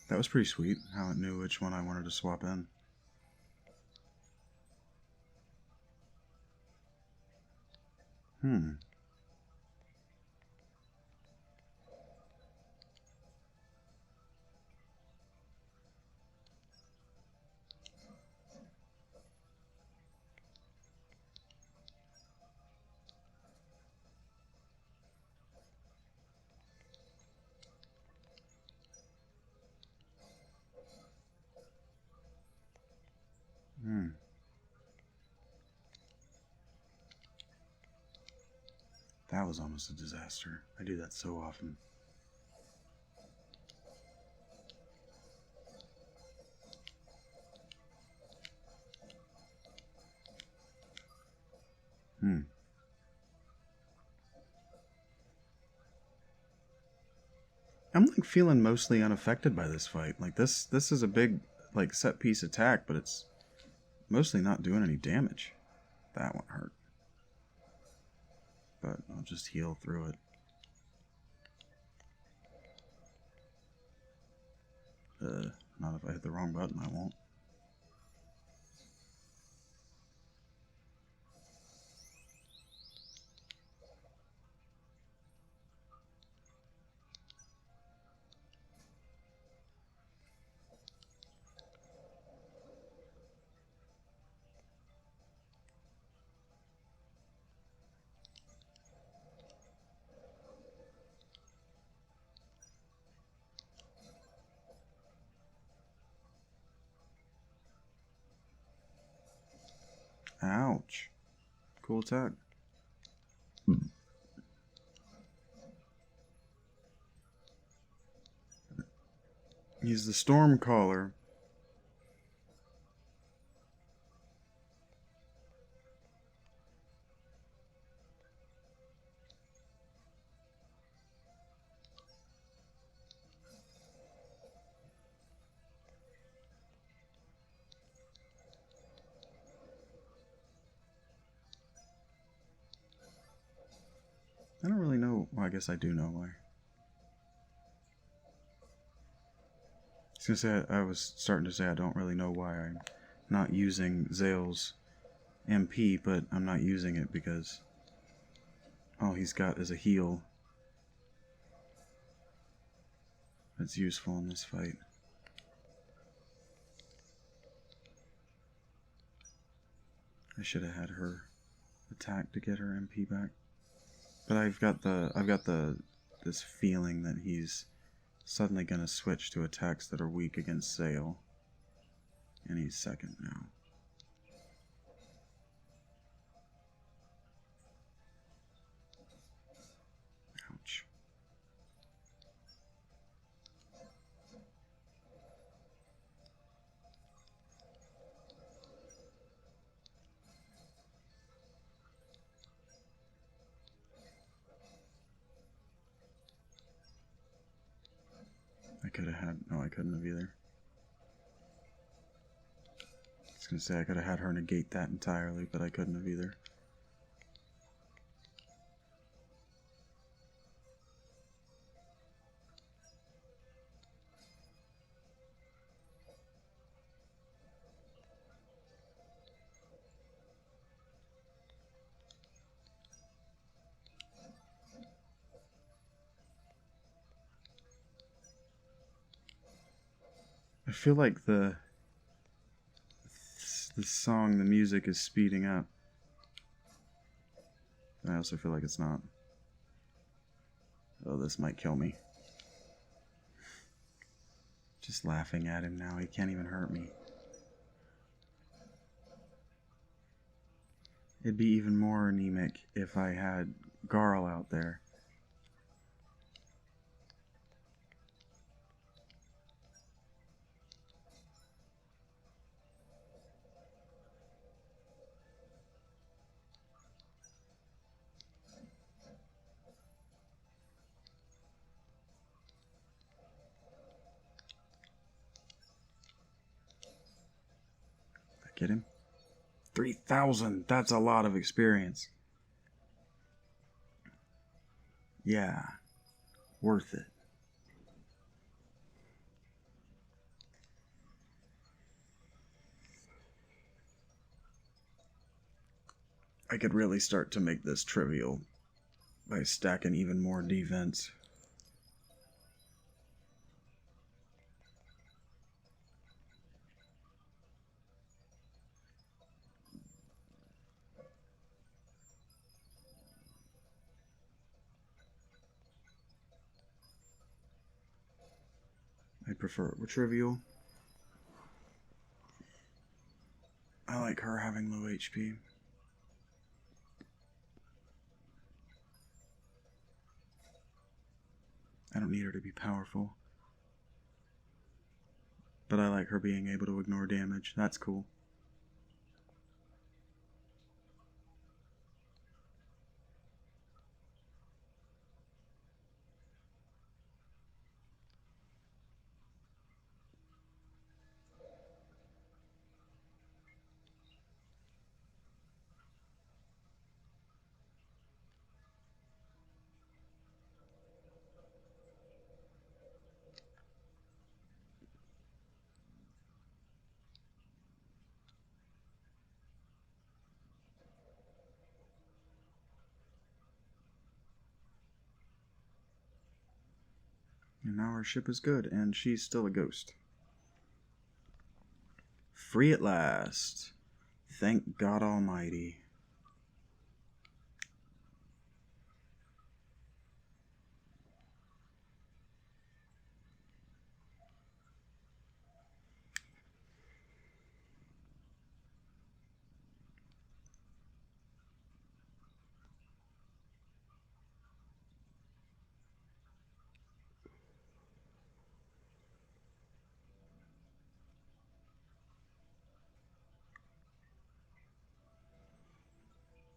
[SPEAKER 1] That was pretty sweet, how it knew which one I wanted to swap in. Hmm. That was almost a disaster. I do that so often. I'm like feeling mostly unaffected by this fight. Like this is a big like set piece attack, but it's mostly not doing any damage. That one hurt. But I'll just heal through it. Not if I hit the wrong button, I won't. Ouch. Cool attack. He's the storm caller. I don't really know. Well, I guess I do know why. I was starting to say I don't really know why I'm not using Zale's MP, but I'm not using it because all he's got is a heal that's useful in this fight. I should have had her attack to get her MP back. But I've got this feeling that he's suddenly gonna switch to attacks that are weak against Zale. And he's second now. Ouch. I could have had... No, I couldn't have either. I was going to say I could have had her negate that entirely, but I couldn't have either. I feel like the song, the music is speeding up. I also feel like it's not. Oh, this might kill me. Just laughing at him now, he can't even hurt me. It'd be even more anemic if I had Garl out there. Get him? 3,000. That's a lot of experience. Yeah. Worth it. I could really start to make this trivial by stacking even more defense. I prefer it with trivial. I like her having low HP. I don't need her to be powerful. But I like her being able to ignore damage. That's cool. And now our ship is good, and she's still a ghost. Free at last. Thank God Almighty.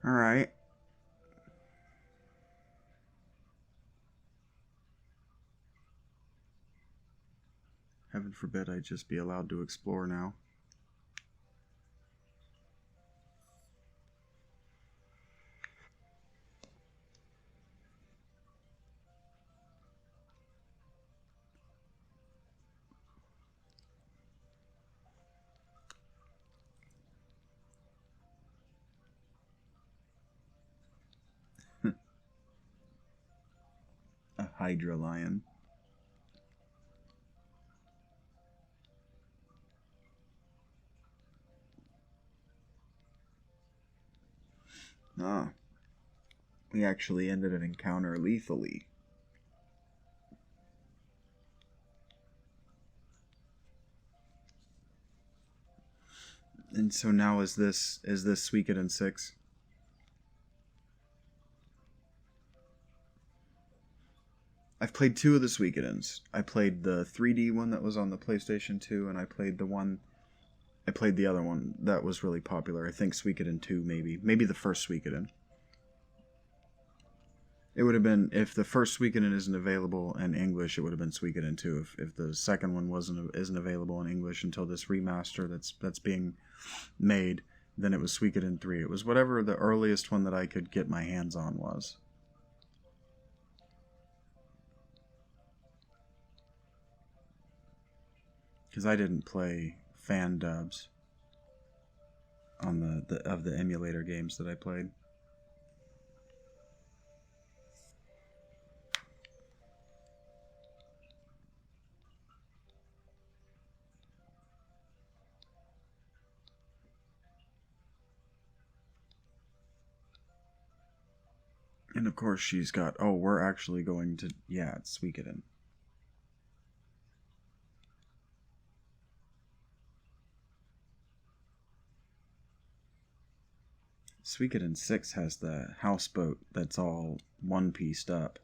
[SPEAKER 1] Alright. Heaven forbid I just be allowed to explore now. A Hydra Lion. Ah. We actually ended an encounter lethally. And so now is this Suikoden 6? I've played 2 of the Suikodens. I played the 3D one that was on the PlayStation 2, and I played the other one that was really popular. I think Suikoden 2, maybe. Maybe the first Suikoden. It would have been, if the first Suikoden isn't available in English, it would have been Suikoden 2. If the second one isn't available in English until this remaster that's being made, then it was Suikoden 3. It was whatever the earliest one that I could get my hands on was. Because I didn't play fan dubs on the emulator games that I played. And of course she's got, oh, we're actually going to, yeah, it's Suikoden. Suikoden 6 has the houseboat that's all one-pieced up.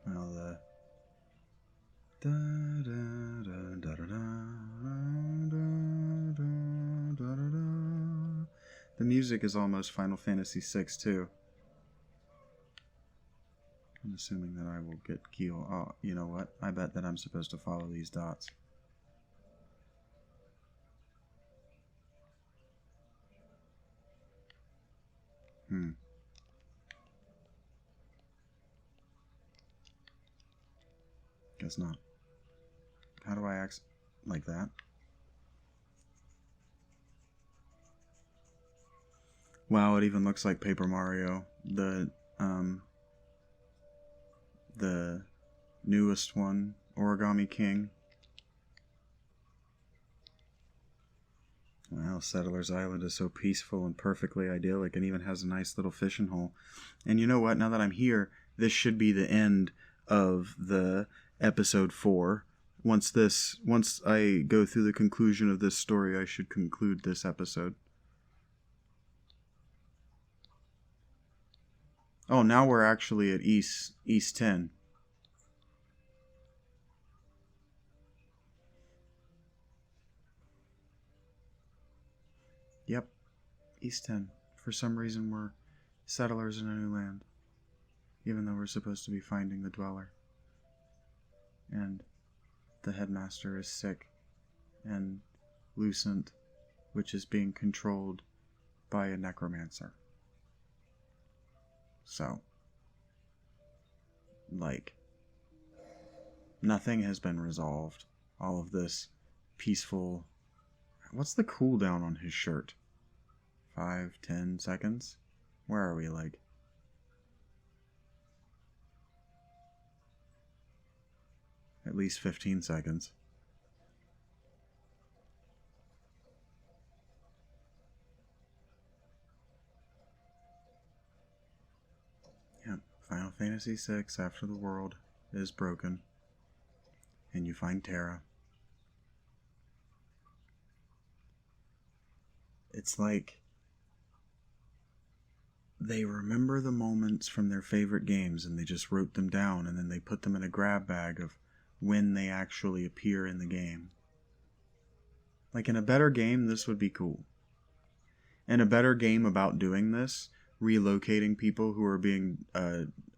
[SPEAKER 1] Well, the music is almost Final Fantasy VI too. I'm assuming that I will get Keel. Oh, you know what? I bet that I'm supposed to follow these dots. Guess not. How do I act like that? Wow, it even looks like Paper Mario. The newest one, Origami King. Wow, Settler's Island is so peaceful and perfectly idyllic, and even has a nice little fishing hole. And you know what? Now that I'm here, this should be the end of the episode 4. Once I go through the conclusion of this story, I should conclude this episode. Oh, now we're actually at East 10. Yep, East 10. For some reason, we're settlers in a new land, even though we're supposed to be finding the dweller. And the headmaster is sick, and Lucent, which is being controlled by a necromancer. So, nothing has been resolved. All of this peaceful... What's the cooldown on his shirt? 5, 10 seconds? Where are we, At least 15 seconds. Yep, Final Fantasy VI, after the world is broken, and you find Terra. It's like they remember the moments from their favorite games and they just wrote them down, and then they put them in a grab bag of when they actually appear in the game. Like, in a better game, this would be cool. In a better game about doing this, relocating people who are being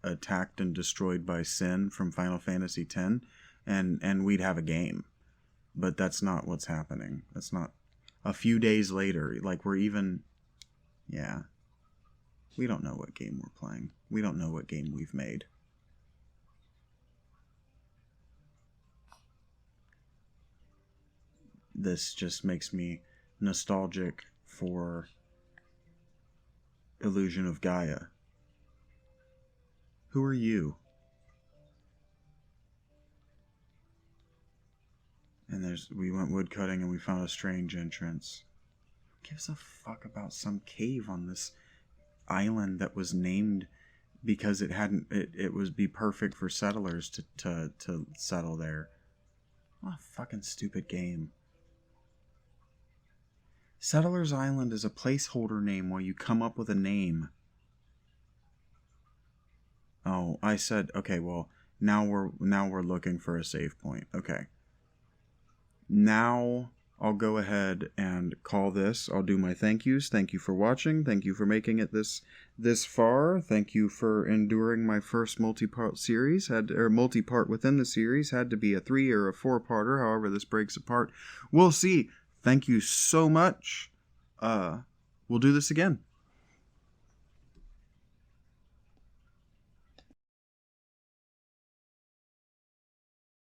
[SPEAKER 1] attacked and destroyed by sin from Final Fantasy X, and we'd have a game. But that's not what's happening. That's not... A few days later, we're even... Yeah. We don't know what game we're playing. We don't know what game we've made. This just makes me nostalgic for Illusion of Gaia. Who are you? And we went woodcutting and we found a strange entrance. Who gives a fuck about some cave on this island that was named because it would be perfect for settlers to settle there? What a fucking stupid game. Settlers Island is a placeholder name while you come up with a name. Oh, I said, okay, well, now we're looking for a save point. Okay. Now I'll go ahead and call this. I'll do my thank yous. Thank you for watching. Thank you for making it this far. Thank you for enduring my first multi-part series. Multi-part within the series. Had to be a 3 or a 4-parter. However this breaks apart, we'll see. Thank you so much. We'll do this again.